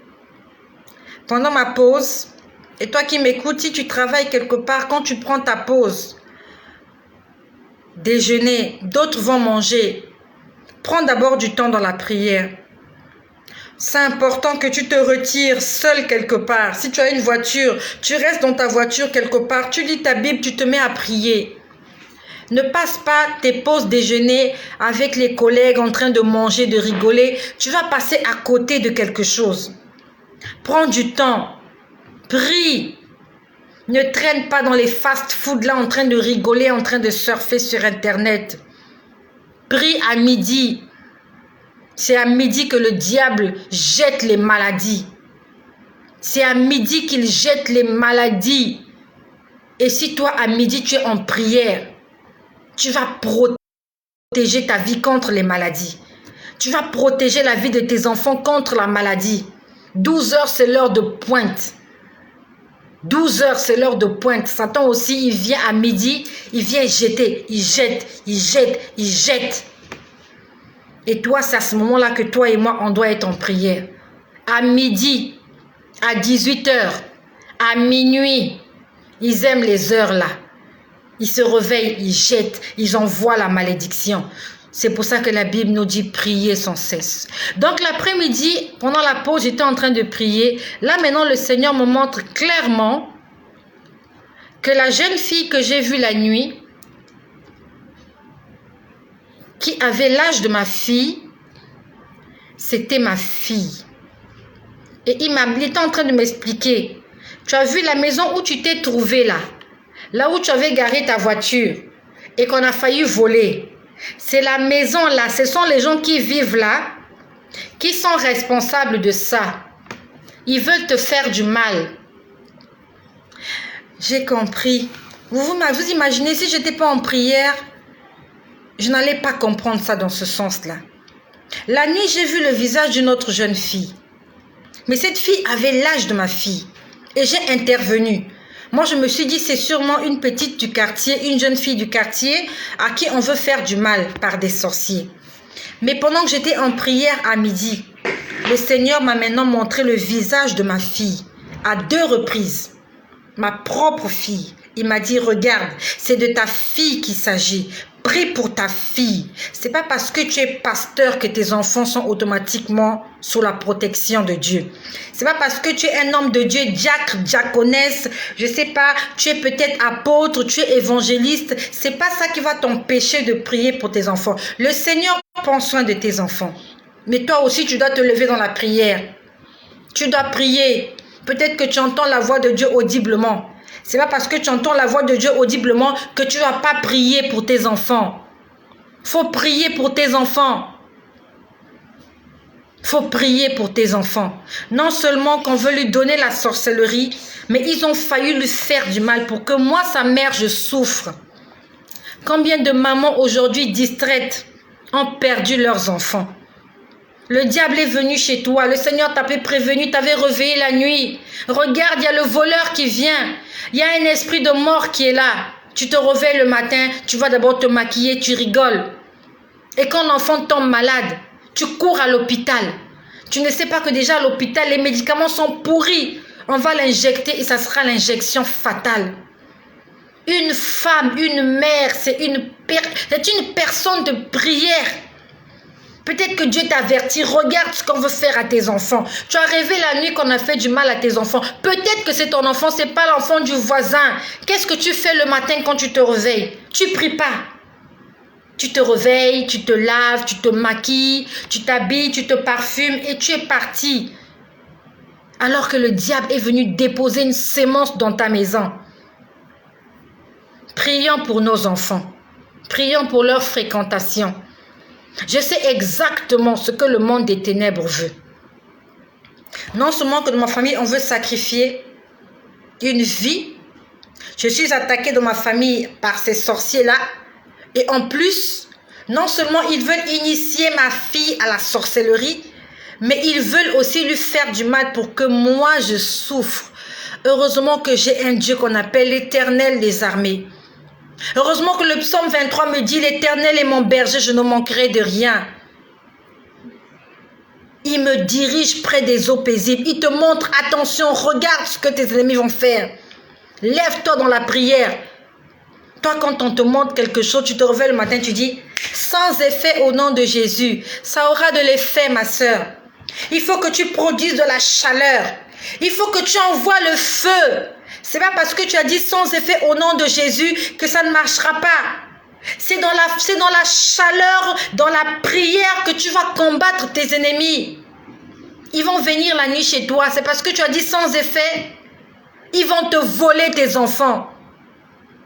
pendant ma pause, et toi qui m'écoutes, si tu travailles quelque part, quand tu prends ta pause, déjeuner, d'autres vont manger, prends d'abord du temps dans la prière. C'est important que tu te retires seul quelque part. Si tu as une voiture, tu restes dans ta voiture quelque part, tu lis ta Bible, tu te mets à prier. Ne passe pas tes pauses déjeuner avec les collègues en train de manger, de rigoler. Tu vas passer à côté de quelque chose. Prends du temps. Prie. Ne traîne pas dans les fast-food là en train de rigoler, en train de surfer sur Internet. Prie à midi. C'est à midi que le diable jette les maladies. C'est à midi qu'il jette les maladies. Et si toi, à midi, tu es en prière, tu vas protéger ta vie contre les maladies. Tu vas protéger la vie de tes enfants contre la maladie. 12 heures, c'est l'heure de pointe. 12 heures, c'est l'heure de pointe. Satan aussi, il vient à midi, il vient jeter. Il jette, il jette, il jette. Et toi, c'est à ce moment-là que toi et moi, on doit être en prière. À midi, à 18 heures, à minuit, ils aiment les heures là. Ils se réveillent, ils jettent, ils envoient la malédiction. C'est pour ça que la Bible nous dit prier sans cesse. Donc l'après-midi, pendant la pause, j'étais en train de prier. Là maintenant, le Seigneur me montre clairement que la jeune fille que j'ai vue la nuit, qui avait l'âge de ma fille, c'était ma fille. Et il était en train de m'expliquer. Tu as vu la maison où tu t'es trouvé là, là où tu avais garé ta voiture et qu'on a failli voler. C'est la maison là, ce sont les gens qui vivent là, qui sont responsables de ça. Ils veulent te faire du mal. J'ai compris. Vous imaginez, si je n'étais pas en prière, je n'allais pas comprendre ça dans ce sens-là. La nuit, j'ai vu le visage d'une autre jeune fille. Mais cette fille avait l'âge de ma fille. Et j'ai intervenu. Moi, je me suis dit, c'est sûrement une petite du quartier, une jeune fille du quartier à qui on veut faire du mal par des sorciers. Mais pendant que j'étais en prière à midi, le Seigneur m'a maintenant montré le visage de ma fille à 2 reprises. Ma propre fille. Il m'a dit, regarde, c'est de ta fille qu'il s'agit. Prie pour ta fille. C'est pas parce que tu es pasteur que tes enfants sont automatiquement sous la protection de Dieu. C'est pas parce que tu es un homme de Dieu, diacre, diaconesse, je sais pas, tu es peut-être apôtre, tu es évangéliste. C'est pas ça qui va t'empêcher de prier pour tes enfants. Le Seigneur prend soin de tes enfants. Mais toi aussi, tu dois te lever dans la prière. Tu dois prier. Peut-être que tu entends la voix de Dieu audiblement. C'est pas parce que tu entends la voix de Dieu audiblement que tu ne vas pas prier pour tes enfants. Faut prier pour tes enfants. Faut prier pour tes enfants. Non seulement qu'on veut lui donner la sorcellerie, mais ils ont failli lui faire du mal pour que moi, sa mère, je souffre. Combien de mamans aujourd'hui distraites ont perdu leurs enfants? Le diable est venu chez toi. Le Seigneur t'avait prévenu, t'avait réveillé la nuit. Regarde, il y a le voleur qui vient. Il y a un esprit de mort qui est là. Tu te réveilles le matin, tu vas d'abord te maquiller, tu rigoles. Et quand l'enfant tombe malade, tu cours à l'hôpital. Tu ne sais pas que déjà à l'hôpital, les médicaments sont pourris. On va l'injecter et ça sera l'injection fatale. Une femme, une mère, c'est une personne de prière. Peut-être que Dieu t'avertit, regarde ce qu'on veut faire à tes enfants. Tu as rêvé la nuit qu'on a fait du mal à tes enfants. Peut-être que c'est ton enfant, ce n'est pas l'enfant du voisin. Qu'est-ce que tu fais le matin quand tu te réveilles? Tu ne pries pas. Tu te réveilles, tu te laves, tu te maquilles, tu t'habilles, tu te parfumes et tu es parti. Alors que le diable est venu déposer une sémence dans ta maison. Prions pour nos enfants. Prions pour leur fréquentation. Je sais exactement ce que le monde des ténèbres veut. Non seulement que dans ma famille, on veut sacrifier une vie. Je suis attaquée dans ma famille par ces sorciers-là. Et en plus, non seulement ils veulent initier ma fille à la sorcellerie, mais ils veulent aussi lui faire du mal pour que moi je souffre. Heureusement que j'ai un Dieu qu'on appelle l'Éternel des armées. Heureusement que le psaume 23 me dit, l'Éternel est mon berger, je ne manquerai de rien. Il me dirige près des eaux paisibles. Il te montre, attention, regarde ce que tes ennemis vont faire. Lève-toi dans la prière. Toi, quand on te montre quelque chose, tu te réveilles le matin, tu dis, sans effet au nom de Jésus, ça aura de l'effet, ma sœur. Il faut que tu produises de la chaleur. Il faut que tu envoies le feu. C'est pas parce que tu as dit sans effet au nom de Jésus que ça ne marchera pas. C'est dans la chaleur, dans la prière que tu vas combattre tes ennemis. Ils vont venir la nuit chez toi. C'est parce que tu as dit sans effet. Ils vont te voler tes enfants.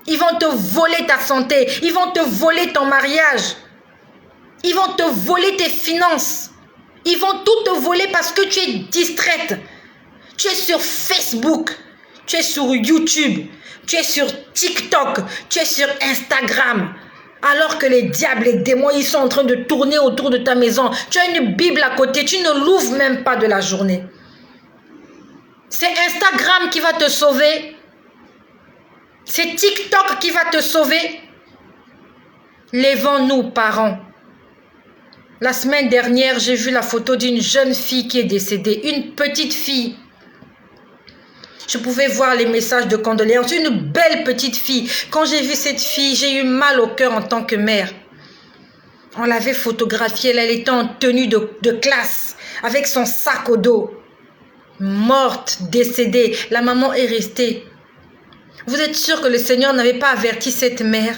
Ils vont te voler ta santé. Ils vont te voler ton mariage. Ils vont te voler tes finances. Ils vont tout te voler parce que tu es distraite. Tu es sur Facebook. Tu es sur YouTube. Tu es sur TikTok. Tu es sur Instagram. Alors que les diables, les démons, ils sont en train de tourner autour de ta maison. Tu as une Bible à côté. Tu ne l'ouvres même pas de la journée. C'est Instagram qui va te sauver. C'est TikTok qui va te sauver. Lèvons-nous, parents. La semaine dernière, j'ai vu la photo d'une jeune fille qui est décédée. Une petite fille. Je pouvais voir les messages de condoléances. Une belle petite fille. Quand j'ai vu cette fille, j'ai eu mal au cœur en tant que mère. On l'avait photographiée. Elle était en tenue de classe. Avec son sac au dos. Morte, décédée. La maman est restée. Vous êtes sûr que le Seigneur n'avait pas averti cette mère?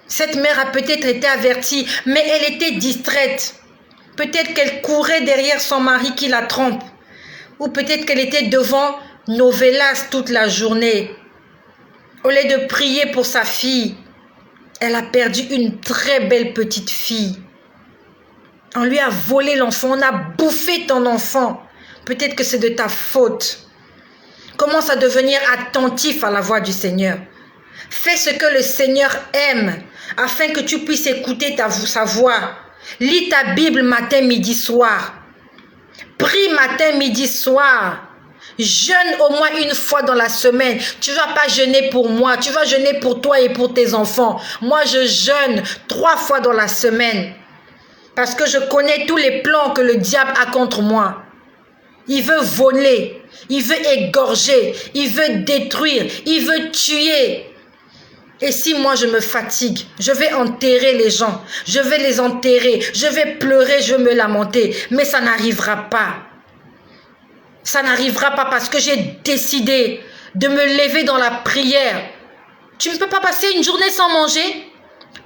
Cette mère a peut-être été avertie, mais elle était distraite. Peut-être qu'elle courait derrière son mari qui la trompe. Ou peut-être qu'elle était devant Novelas toute la journée. Au lieu de prier pour sa fille, elle a perdu une très belle petite fille. On lui a volé l'enfant, on a bouffé ton enfant. Peut-être que c'est de ta faute. Commence à devenir attentif à la voix du Seigneur. Fais ce que le Seigneur aime, afin que tu puisses écouter sa voix. Lis ta Bible matin, midi, soir. Prie matin, midi, soir. Jeûne au moins une fois dans la semaine. Tu ne vas pas jeûner pour moi, tu vas jeûner pour toi et pour tes enfants. Moi, je jeûne 3 fois dans la semaine. Parce que je connais tous les plans que le diable a contre moi. Il veut voler, il veut égorger, il veut détruire, il veut tuer. Et si moi je me fatigue, je vais enterrer les gens, je vais les enterrer, je vais pleurer, je vais me lamenter. Mais ça n'arrivera pas. Ça n'arrivera pas parce que j'ai décidé de me lever dans la prière. Tu ne peux pas passer une journée sans manger.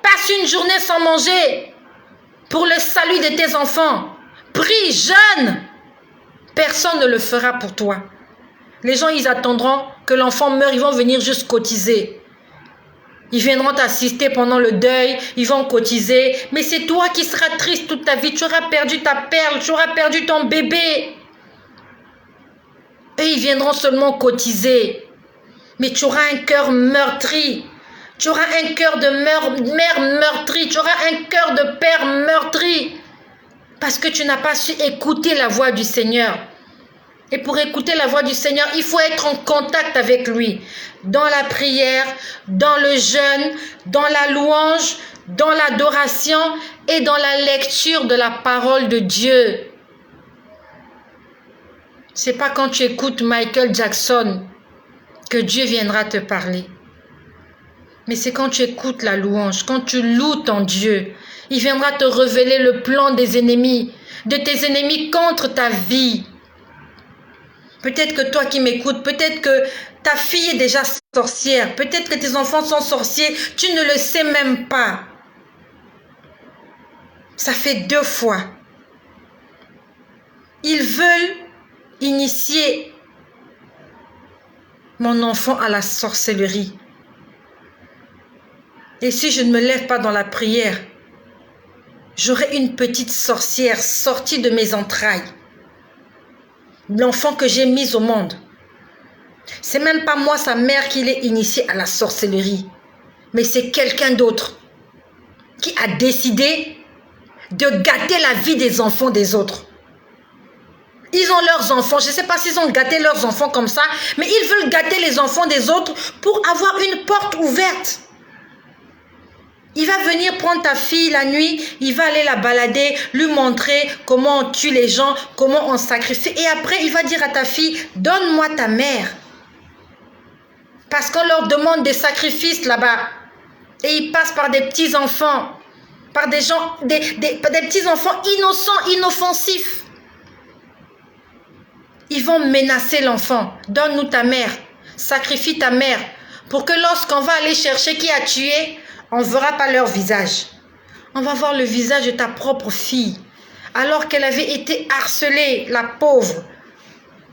Passe une journée sans manger pour le salut de tes enfants. Prie, jeûne. Personne ne le fera pour toi. Les gens, ils attendront que l'enfant meure, ils vont venir juste cotiser. Ils viendront t'assister pendant le deuil, ils vont cotiser. Mais c'est toi qui seras triste toute ta vie. Tu auras perdu ta perle, tu auras perdu ton bébé. Et ils viendront seulement cotiser. Mais tu auras un cœur meurtri. Tu auras un cœur de mère meurtri. Tu auras un cœur de père meurtri. Parce que tu n'as pas su écouter la voix du Seigneur. Et pour écouter la voix du Seigneur, il faut être en contact avec lui. Dans la prière, dans le jeûne, dans la louange, dans l'adoration et dans la lecture de la parole de Dieu. C'est pas quand tu écoutes Michael Jackson que Dieu viendra te parler. Mais c'est quand tu écoutes la louange, quand tu loues ton Dieu, il viendra te révéler le plan des ennemis, de tes ennemis contre ta vie. Peut-être que toi qui m'écoutes, peut-être que ta fille est déjà sorcière, peut-être que tes enfants sont sorciers, tu ne le sais même pas. Ça fait 2 fois. Ils veulent initier mon enfant à la sorcellerie. Et si je ne me lève pas dans la prière, j'aurai une petite sorcière sortie de mes entrailles. L'enfant que j'ai mis au monde. C'est même pas moi, sa mère, qui l'ait initié à la sorcellerie. Mais c'est quelqu'un d'autre qui a décidé de gâter la vie des enfants des autres. Ils ont leurs enfants, je ne sais pas s'ils ont gâté leurs enfants comme ça, mais ils veulent gâter les enfants des autres pour avoir une porte ouverte. Il va venir prendre ta fille la nuit, il va aller la balader, lui montrer comment on tue les gens, comment on sacrifie. Et après, il va dire à ta fille, donne-moi ta mère. Parce qu'on leur demande des sacrifices là-bas. Et ils passent par des petits enfants, par des gens, des petits enfants innocents, inoffensifs. Ils vont menacer l'enfant. Donne-nous ta mère, sacrifie ta mère. Pour que lorsqu'on va aller chercher qui a tué, on ne verra pas leur visage. On va voir le visage de ta propre fille. Alors qu'elle avait été harcelée, la pauvre.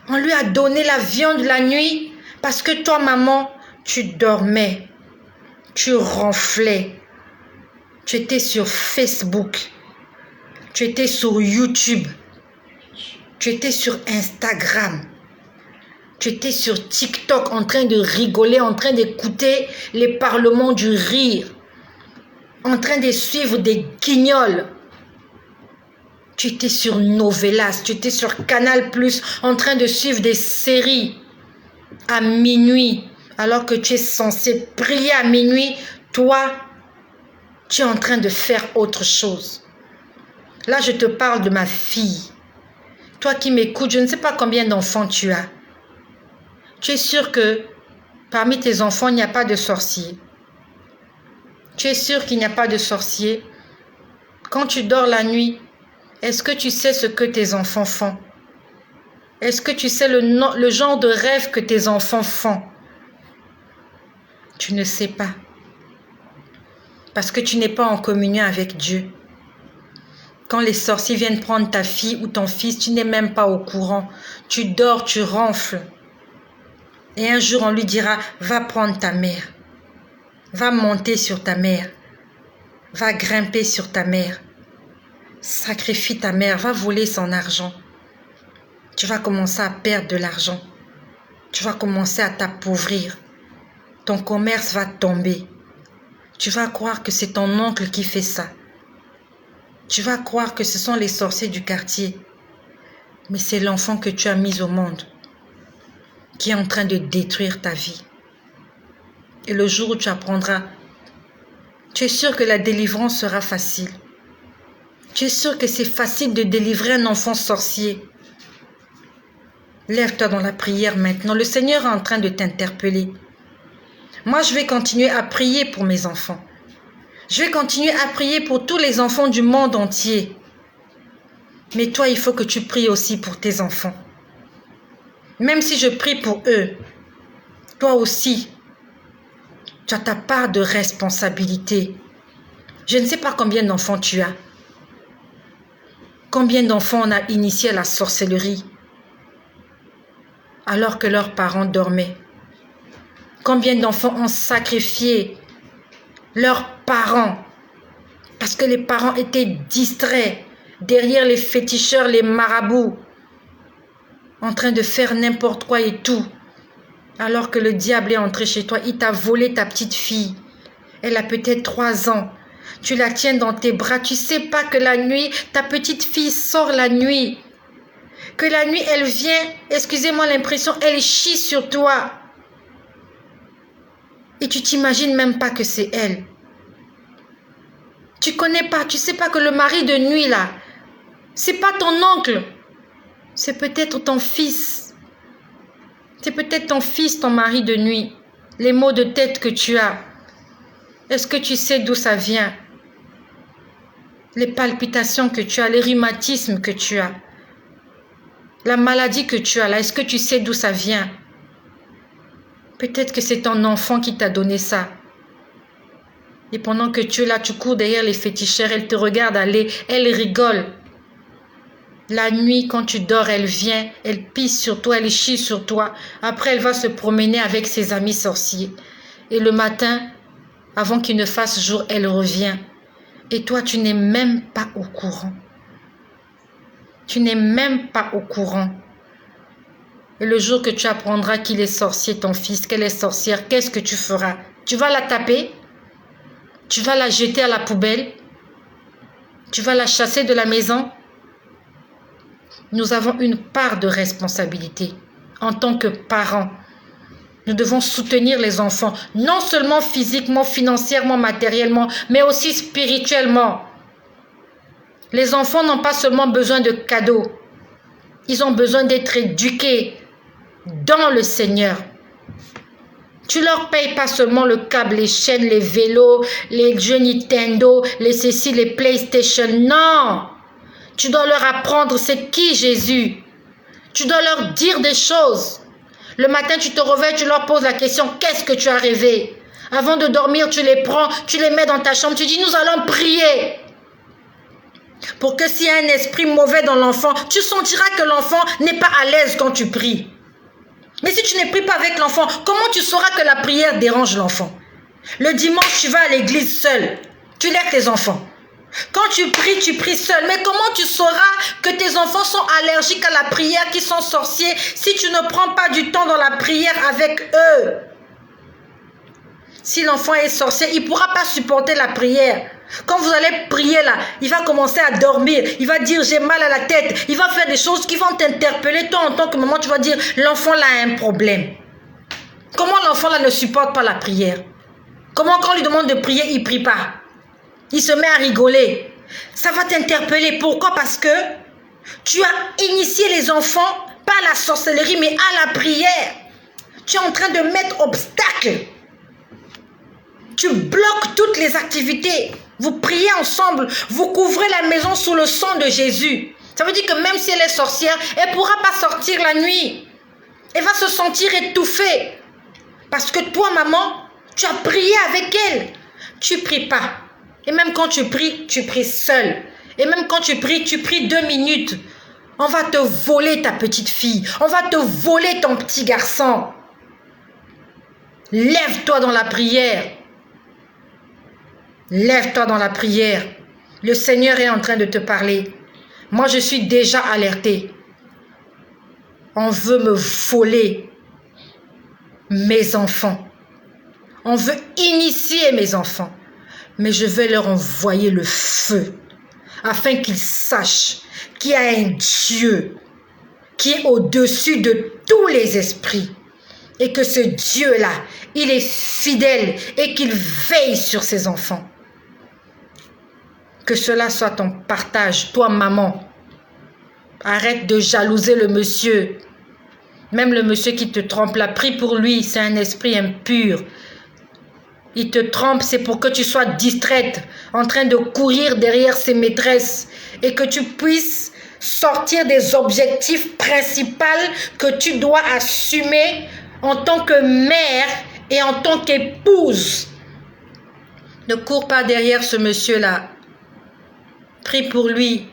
On lui a donné la viande la nuit parce que toi, maman, tu dormais. Tu ronflais. Tu étais sur Facebook. Tu étais sur YouTube. Tu étais sur Instagram. Tu étais sur TikTok en train de rigoler, en train d'écouter les parlements du rire. En train de suivre des guignols. Tu étais sur Novelas, tu étais sur Canal+, en train de suivre des séries à minuit, alors que tu es censé prier à minuit. Toi, tu es en train de faire autre chose. Là, je te parle de ma fille. Toi qui m'écoutes, je ne sais pas combien d'enfants tu as. Tu es sûr que parmi tes enfants, il n'y a pas de sorcier. Tu es sûr qu'il n'y a pas de sorcier. Quand tu dors la nuit, est-ce que tu sais ce que tes enfants font? Est-ce que tu sais le genre de rêve que tes enfants font? Tu ne sais pas. Parce que tu n'es pas en communion avec Dieu. Quand les sorciers viennent prendre ta fille ou ton fils, tu n'es même pas au courant. Tu dors, tu ronfles. Et un jour, on lui dira, va prendre ta mère. Va monter sur ta mère. Va grimper sur ta mère. Sacrifie ta mère. Va voler son argent. Tu vas commencer à perdre de l'argent. Tu vas commencer à t'appauvrir. Ton commerce va tomber. Tu vas croire que c'est ton oncle qui fait ça. Tu vas croire que ce sont les sorciers du quartier. Mais c'est l'enfant que tu as mis au monde qui est en train de détruire ta vie. Et le jour où tu apprendras, tu es sûr que la délivrance sera facile. Tu es sûr que c'est facile de délivrer un enfant sorcier. Lève-toi dans la prière maintenant. Le Seigneur est en train de t'interpeller. Moi, je vais continuer à prier pour mes enfants. Je vais continuer à prier pour tous les enfants du monde entier. Mais toi, il faut que tu pries aussi pour tes enfants. Même si je prie pour eux, toi aussi, tu as ta part de responsabilité. Je ne sais pas combien d'enfants tu as. Combien d'enfants on a initié à la sorcellerie alors que leurs parents dormaient? Combien d'enfants ont sacrifié leurs parents parce que les parents étaient distraits derrière les féticheurs, les marabouts, en train de faire n'importe quoi et tout, alors que le diable est entré chez toi. Il t'a volé ta petite fille. Elle a peut-être 3 ans. Tu la tiens dans tes bras. Tu sais pas que la nuit, ta petite fille sort la nuit. Que la nuit, elle vient, excusez-moi l'impression, elle chie sur toi. Et tu t'imagines même pas que c'est elle. Tu connais pas, tu sais pas que le mari de nuit là, c'est pas ton oncle. C'est peut-être ton fils. C'est peut-être ton fils, ton mari de nuit. Les maux de tête que tu as. Est-ce que tu sais d'où ça vient? Les palpitations que tu as, les rhumatismes que tu as, la maladie que tu as là, est-ce que tu sais d'où ça vient? Peut-être que c'est ton enfant qui t'a donné ça. Et pendant que tu es là, tu cours derrière les fétichères, elle te regarde aller, elle rigole. La nuit, quand tu dors, elle vient, elle pisse sur toi, elle chie sur toi. Après, elle va se promener avec ses amis sorciers. Et le matin, avant qu'il ne fasse jour, elle revient. Et toi, tu n'es même pas au courant. Tu n'es même pas au courant. Et le jour que tu apprendras qu'il est sorcier, ton fils, qu'elle est sorcière, qu'est-ce que tu feras? Tu vas la taper? Tu vas la jeter à la poubelle? Tu vas la chasser de la maison? Nous avons une part de responsabilité en tant que parents. Nous devons soutenir les enfants, non seulement physiquement, financièrement, matériellement, mais aussi spirituellement. Les enfants n'ont pas seulement besoin de cadeaux. Ils ont besoin d'être éduqués dans le Seigneur. Tu leur payes pas seulement le câble, les chaînes, les vélos, les jeux Nintendo, les ceci, les PlayStation. Non! Tu dois leur apprendre c'est qui Jésus. Tu dois leur dire des choses. Le matin, tu te réveilles, tu leur poses la question, qu'est-ce que tu as rêvé? Avant de dormir, tu les prends, tu les mets dans ta chambre, tu dis, nous allons prier. Pour que s'il y a un esprit mauvais dans l'enfant, tu sentiras que l'enfant n'est pas à l'aise quand tu pries. Mais si tu ne pries pas avec l'enfant, comment tu sauras que la prière dérange l'enfant? Le dimanche, tu vas à l'église seul. Tu laisses tes enfants. Quand tu pries seul. Mais comment tu sauras que tes enfants sont allergiques à la prière, qu'ils sont sorciers, si tu ne prends pas du temps dans la prière avec eux? Si l'enfant est sorcier, il ne pourra pas supporter la prière. Quand vous allez prier là, il va commencer à dormir, il va dire j'ai mal à la tête, il va faire des choses qui vont t'interpeller. Toi en tant que maman, tu vas dire l'enfant là a un problème. Comment l'enfant là ne supporte pas la prière? Comment quand on lui demande de prier, il ne prie pas? Il se met à rigoler. Ça va t'interpeller. Pourquoi? Parce que tu as initié les enfants, pas à la sorcellerie, mais à la prière. Tu es en train de mettre obstacle. Tu bloques toutes les activités. Vous priez ensemble. Vous couvrez la maison sous le sang de Jésus. Ça veut dire que même si elle est sorcière, elle ne pourra pas sortir la nuit. Elle va se sentir étouffée. Parce que toi, maman, tu as prié avec elle. Tu ne pries pas. Et même quand tu pries seule. Et même quand tu pries 2 minutes. On va te voler ta petite fille. On va te voler ton petit garçon. Lève-toi dans la prière. Lève-toi dans la prière. Le Seigneur est en train de te parler. Moi, je suis déjà alertée. On veut me voler mes enfants. On veut initier mes enfants. Mais je vais leur envoyer le feu afin qu'ils sachent qu'il y a un Dieu qui est au-dessus de tous les esprits et que ce Dieu-là, il est fidèle et qu'il veille sur ses enfants. Que cela soit ton partage, toi maman. Arrête de jalouser le monsieur. Même le monsieur qui te trompe là, prie pour lui, c'est un esprit impur. Il te trompe, c'est pour que tu sois distraite, en train de courir derrière ses maîtresses et que tu puisses sortir des objectifs principaux que tu dois assumer en tant que mère et en tant qu'épouse. Ne cours pas derrière ce monsieur-là. Prie pour lui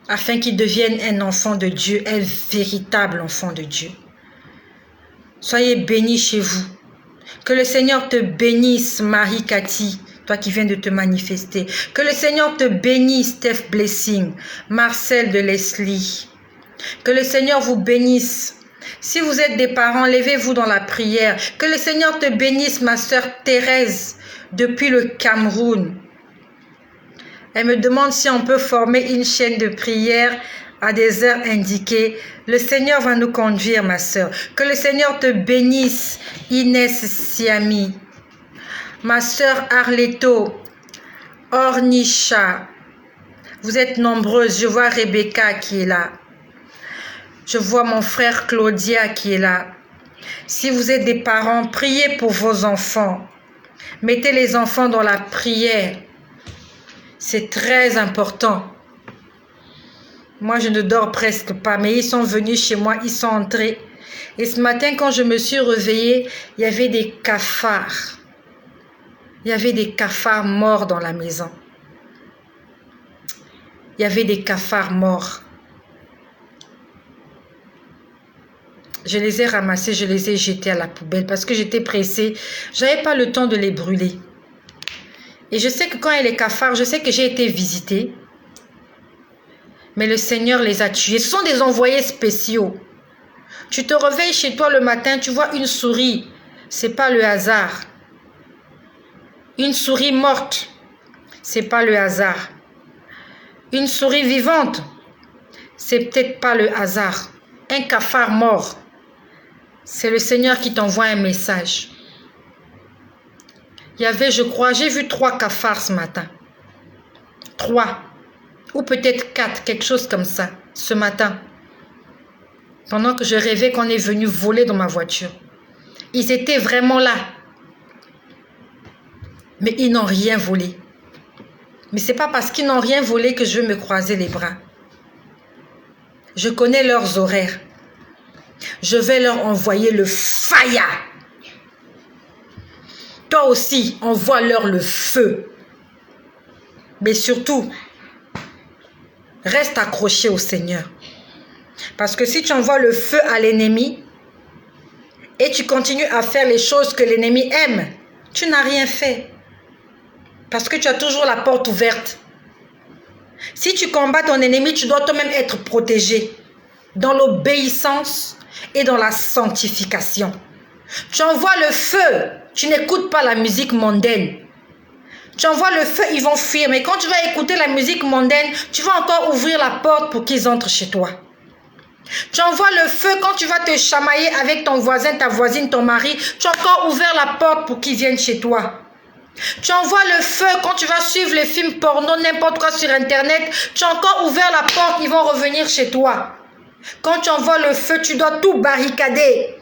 afin qu'il devienne un enfant de Dieu, un véritable enfant de Dieu. Soyez bénis chez vous. Que le Seigneur te bénisse, Marie-Cathy, toi qui viens de te manifester. Que le Seigneur te bénisse, Steph Blessing, Marcel de Leslie. Que le Seigneur vous bénisse. Si vous êtes des parents, levez-vous dans la prière. Que le Seigneur te bénisse, ma sœur Thérèse, depuis le Cameroun. Elle me demande si on peut former une chaîne de prière à des heures indiquées. Le Seigneur va nous conduire, ma sœur. Que le Seigneur te bénisse, Inès Siami. Ma sœur Arleto, Ornisha. Vous êtes nombreuses. Je vois Rebecca qui est là. Je vois mon frère Claudia qui est là. Si vous êtes des parents, priez pour vos enfants. Mettez les enfants dans la prière. C'est très important. Moi, je ne dors presque pas, mais ils sont venus chez moi, ils sont entrés. Et ce matin, quand je me suis réveillée, il y avait des cafards. Il y avait des cafards morts dans la maison. Il y avait des cafards morts. Je les ai ramassés, je les ai jetés à la poubelle parce que j'étais pressée. Je n'avais pas le temps de les brûler. Et je sais que quand il y a les cafards, je sais que j'ai été visitée. Mais le Seigneur les a tués. Ce sont des envoyés spéciaux. Tu te réveilles chez toi le matin, tu vois une souris. Ce n'est pas le hasard. Une souris morte, ce n'est pas le hasard. Une souris vivante, c'est peut-être pas le hasard. Un cafard mort, c'est le Seigneur qui t'envoie un message. Il y avait, je crois, j'ai vu 3 cafards ce matin. 3 ou peut-être 4, quelque chose comme ça, ce matin. Pendant que je rêvais qu'on est venu voler dans ma voiture. Ils étaient vraiment là. Mais ils n'ont rien volé. Mais ce n'est pas parce qu'ils n'ont rien volé que je vais me croiser les bras. Je connais leurs horaires. Je vais leur envoyer le faya. Toi aussi, envoie-leur le feu. Mais surtout, reste accroché au Seigneur. Parce que si tu envoies le feu à l'ennemi et tu continues à faire les choses que l'ennemi aime, tu n'as rien fait. Parce que tu as toujours la porte ouverte. Si tu combats ton ennemi, tu dois toi-même être protégé dans l'obéissance et dans la sanctification. Tu envoies le feu, tu n'écoutes pas la musique mondaine. Tu envoies le feu, ils vont fuir. Mais quand tu vas écouter la musique mondaine, tu vas encore ouvrir la porte pour qu'ils entrent chez toi. Tu envoies le feu quand tu vas te chamailler avec ton voisin, ta voisine, ton mari. Tu as encore ouvert la porte pour qu'ils viennent chez toi. Tu envoies le feu quand tu vas suivre les films porno, n'importe quoi sur Internet. Tu as encore ouvert la porte, ils vont revenir chez toi. Quand tu envoies le feu, tu dois tout barricader.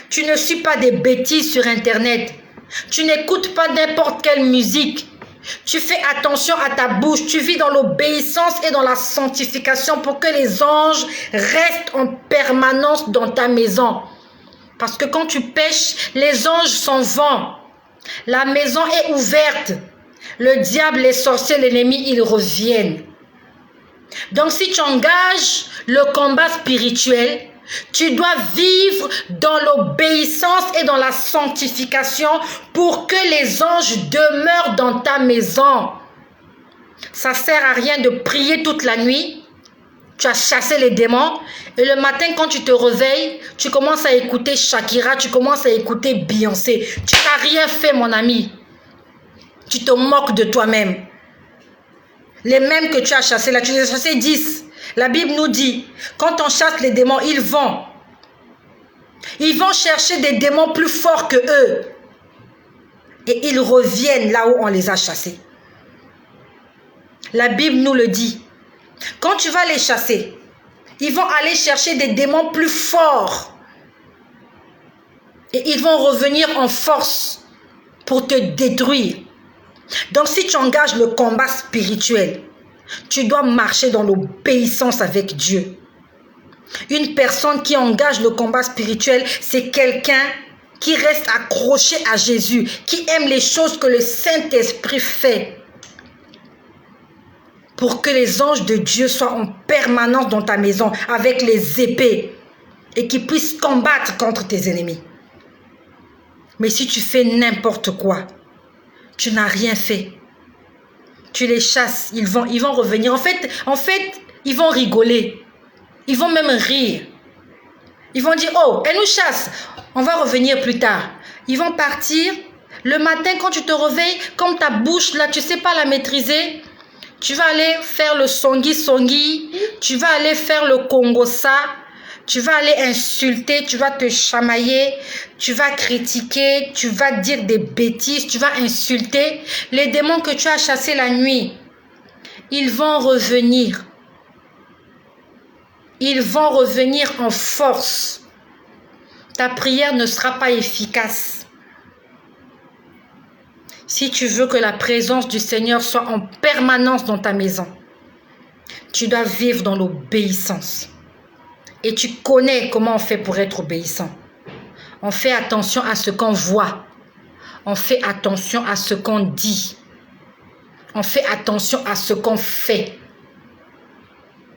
Tu ne suis pas des bêtises sur Internet. Tu n'écoutes pas n'importe quelle musique. Tu fais attention à ta bouche. Tu vis dans l'obéissance et dans la sanctification pour que les anges restent en permanence dans ta maison. Parce que quand tu pêches, les anges s'en vont. La maison est ouverte. Le diable, les sorciers, l'ennemi, ils reviennent. Donc si tu engages le combat spirituel, tu dois vivre dans l'obéissance et dans la sanctification pour que les anges demeurent dans ta maison. Ça ne sert à rien de prier toute la nuit. Tu as chassé les démons et le matin quand tu te réveilles, tu commences à écouter Shakira, tu commences à écouter Beyoncé. Tu n'as rien fait mon ami. Tu te moques de toi-même. Les mêmes que tu as chassés là, tu les as chassés 10. La Bible nous dit, quand on chasse les démons, ils vont chercher des démons plus forts que eux. Et ils reviennent là où on les a chassés. La Bible nous le dit. Quand tu vas les chasser, ils vont aller chercher des démons plus forts. Et ils vont revenir en force pour te détruire. Donc si tu engages le combat spirituel, tu dois marcher dans l'obéissance avec Dieu. Une personne qui engage le combat spirituel, c'est quelqu'un qui reste accroché à Jésus, qui aime les choses que le Saint-Esprit fait. Pour que les anges de Dieu soient en permanence dans ta maison avec les épées et qu'ils puissent combattre contre tes ennemis. Mais si tu fais n'importe quoi, tu n'as rien fait. Tu les chasses, ils vont revenir. En fait, ils vont rigoler. Ils vont même rire. Ils vont dire, oh, elle nous chasse. On va revenir plus tard. Ils vont partir. Le matin, quand tu te réveilles, comme ta bouche, là, tu ne sais pas la maîtriser, tu vas aller faire le songi, tu vas aller faire le kongosa, tu vas aller insulter, tu vas te chamailler, tu vas critiquer, tu vas dire des bêtises, tu vas insulter. Les démons que tu as chassés la nuit, ils vont revenir. Ils vont revenir en force. Ta prière ne sera pas efficace. Si tu veux que la présence du Seigneur soit en permanence dans ta maison, tu dois vivre dans l'obéissance. Et tu connais comment on fait pour être obéissant. On fait attention à ce qu'on voit. On fait attention à ce qu'on dit. On fait attention à ce qu'on fait.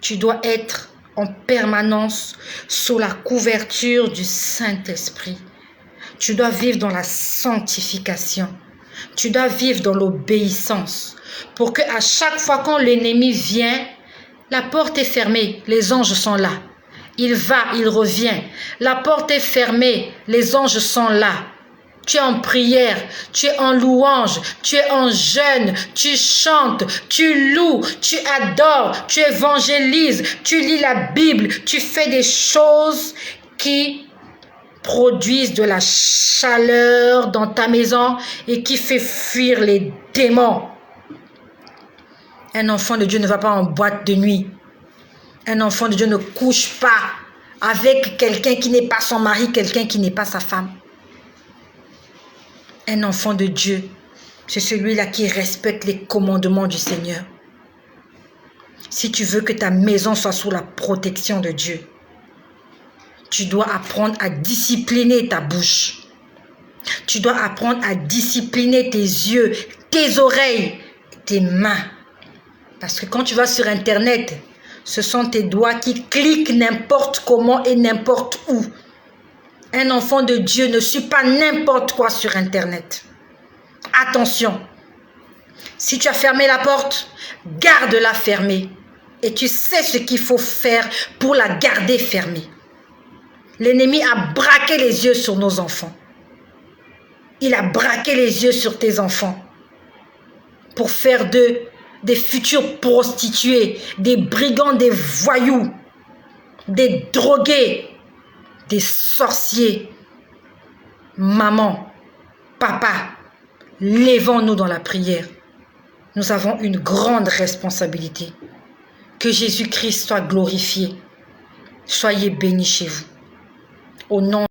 Tu dois être en permanence sous la couverture du Saint-Esprit. Tu dois vivre dans la sanctification. Tu dois vivre dans l'obéissance. Pour que à chaque fois quand l'ennemi vient, la porte est fermée, les anges sont là. Il va, il revient. La porte est fermée, les anges sont là. Tu es en prière, tu es en louange, tu es en jeûne, tu chantes, tu loues, tu adores, tu évangélises, tu lis la Bible, tu fais des choses qui produisent de la chaleur dans ta maison et qui fait fuir les démons. Un enfant de Dieu ne va pas en boîte de nuit. Un enfant de Dieu ne couche pas avec quelqu'un qui n'est pas son mari, quelqu'un qui n'est pas sa femme. Un enfant de Dieu, c'est celui-là qui respecte les commandements du Seigneur. Si tu veux que ta maison soit sous la protection de Dieu, tu dois apprendre à discipliner ta bouche. Tu dois apprendre à discipliner tes yeux, tes oreilles, tes mains. Parce que quand tu vas sur Internet, ce sont tes doigts qui cliquent n'importe comment et n'importe où. Un enfant de Dieu ne suit pas n'importe quoi sur Internet. Attention, si tu as fermé la porte, garde-la fermée. Et tu sais ce qu'il faut faire pour la garder fermée. L'ennemi a braqué les yeux sur nos enfants. Il a braqué les yeux sur tes enfants pour faire d'eux des futures prostituées, des brigands, des voyous, des drogués, des sorciers. Maman, papa, levons-nous dans la prière. Nous avons une grande responsabilité. Que Jésus-Christ soit glorifié. Soyez bénis chez vous. Au nom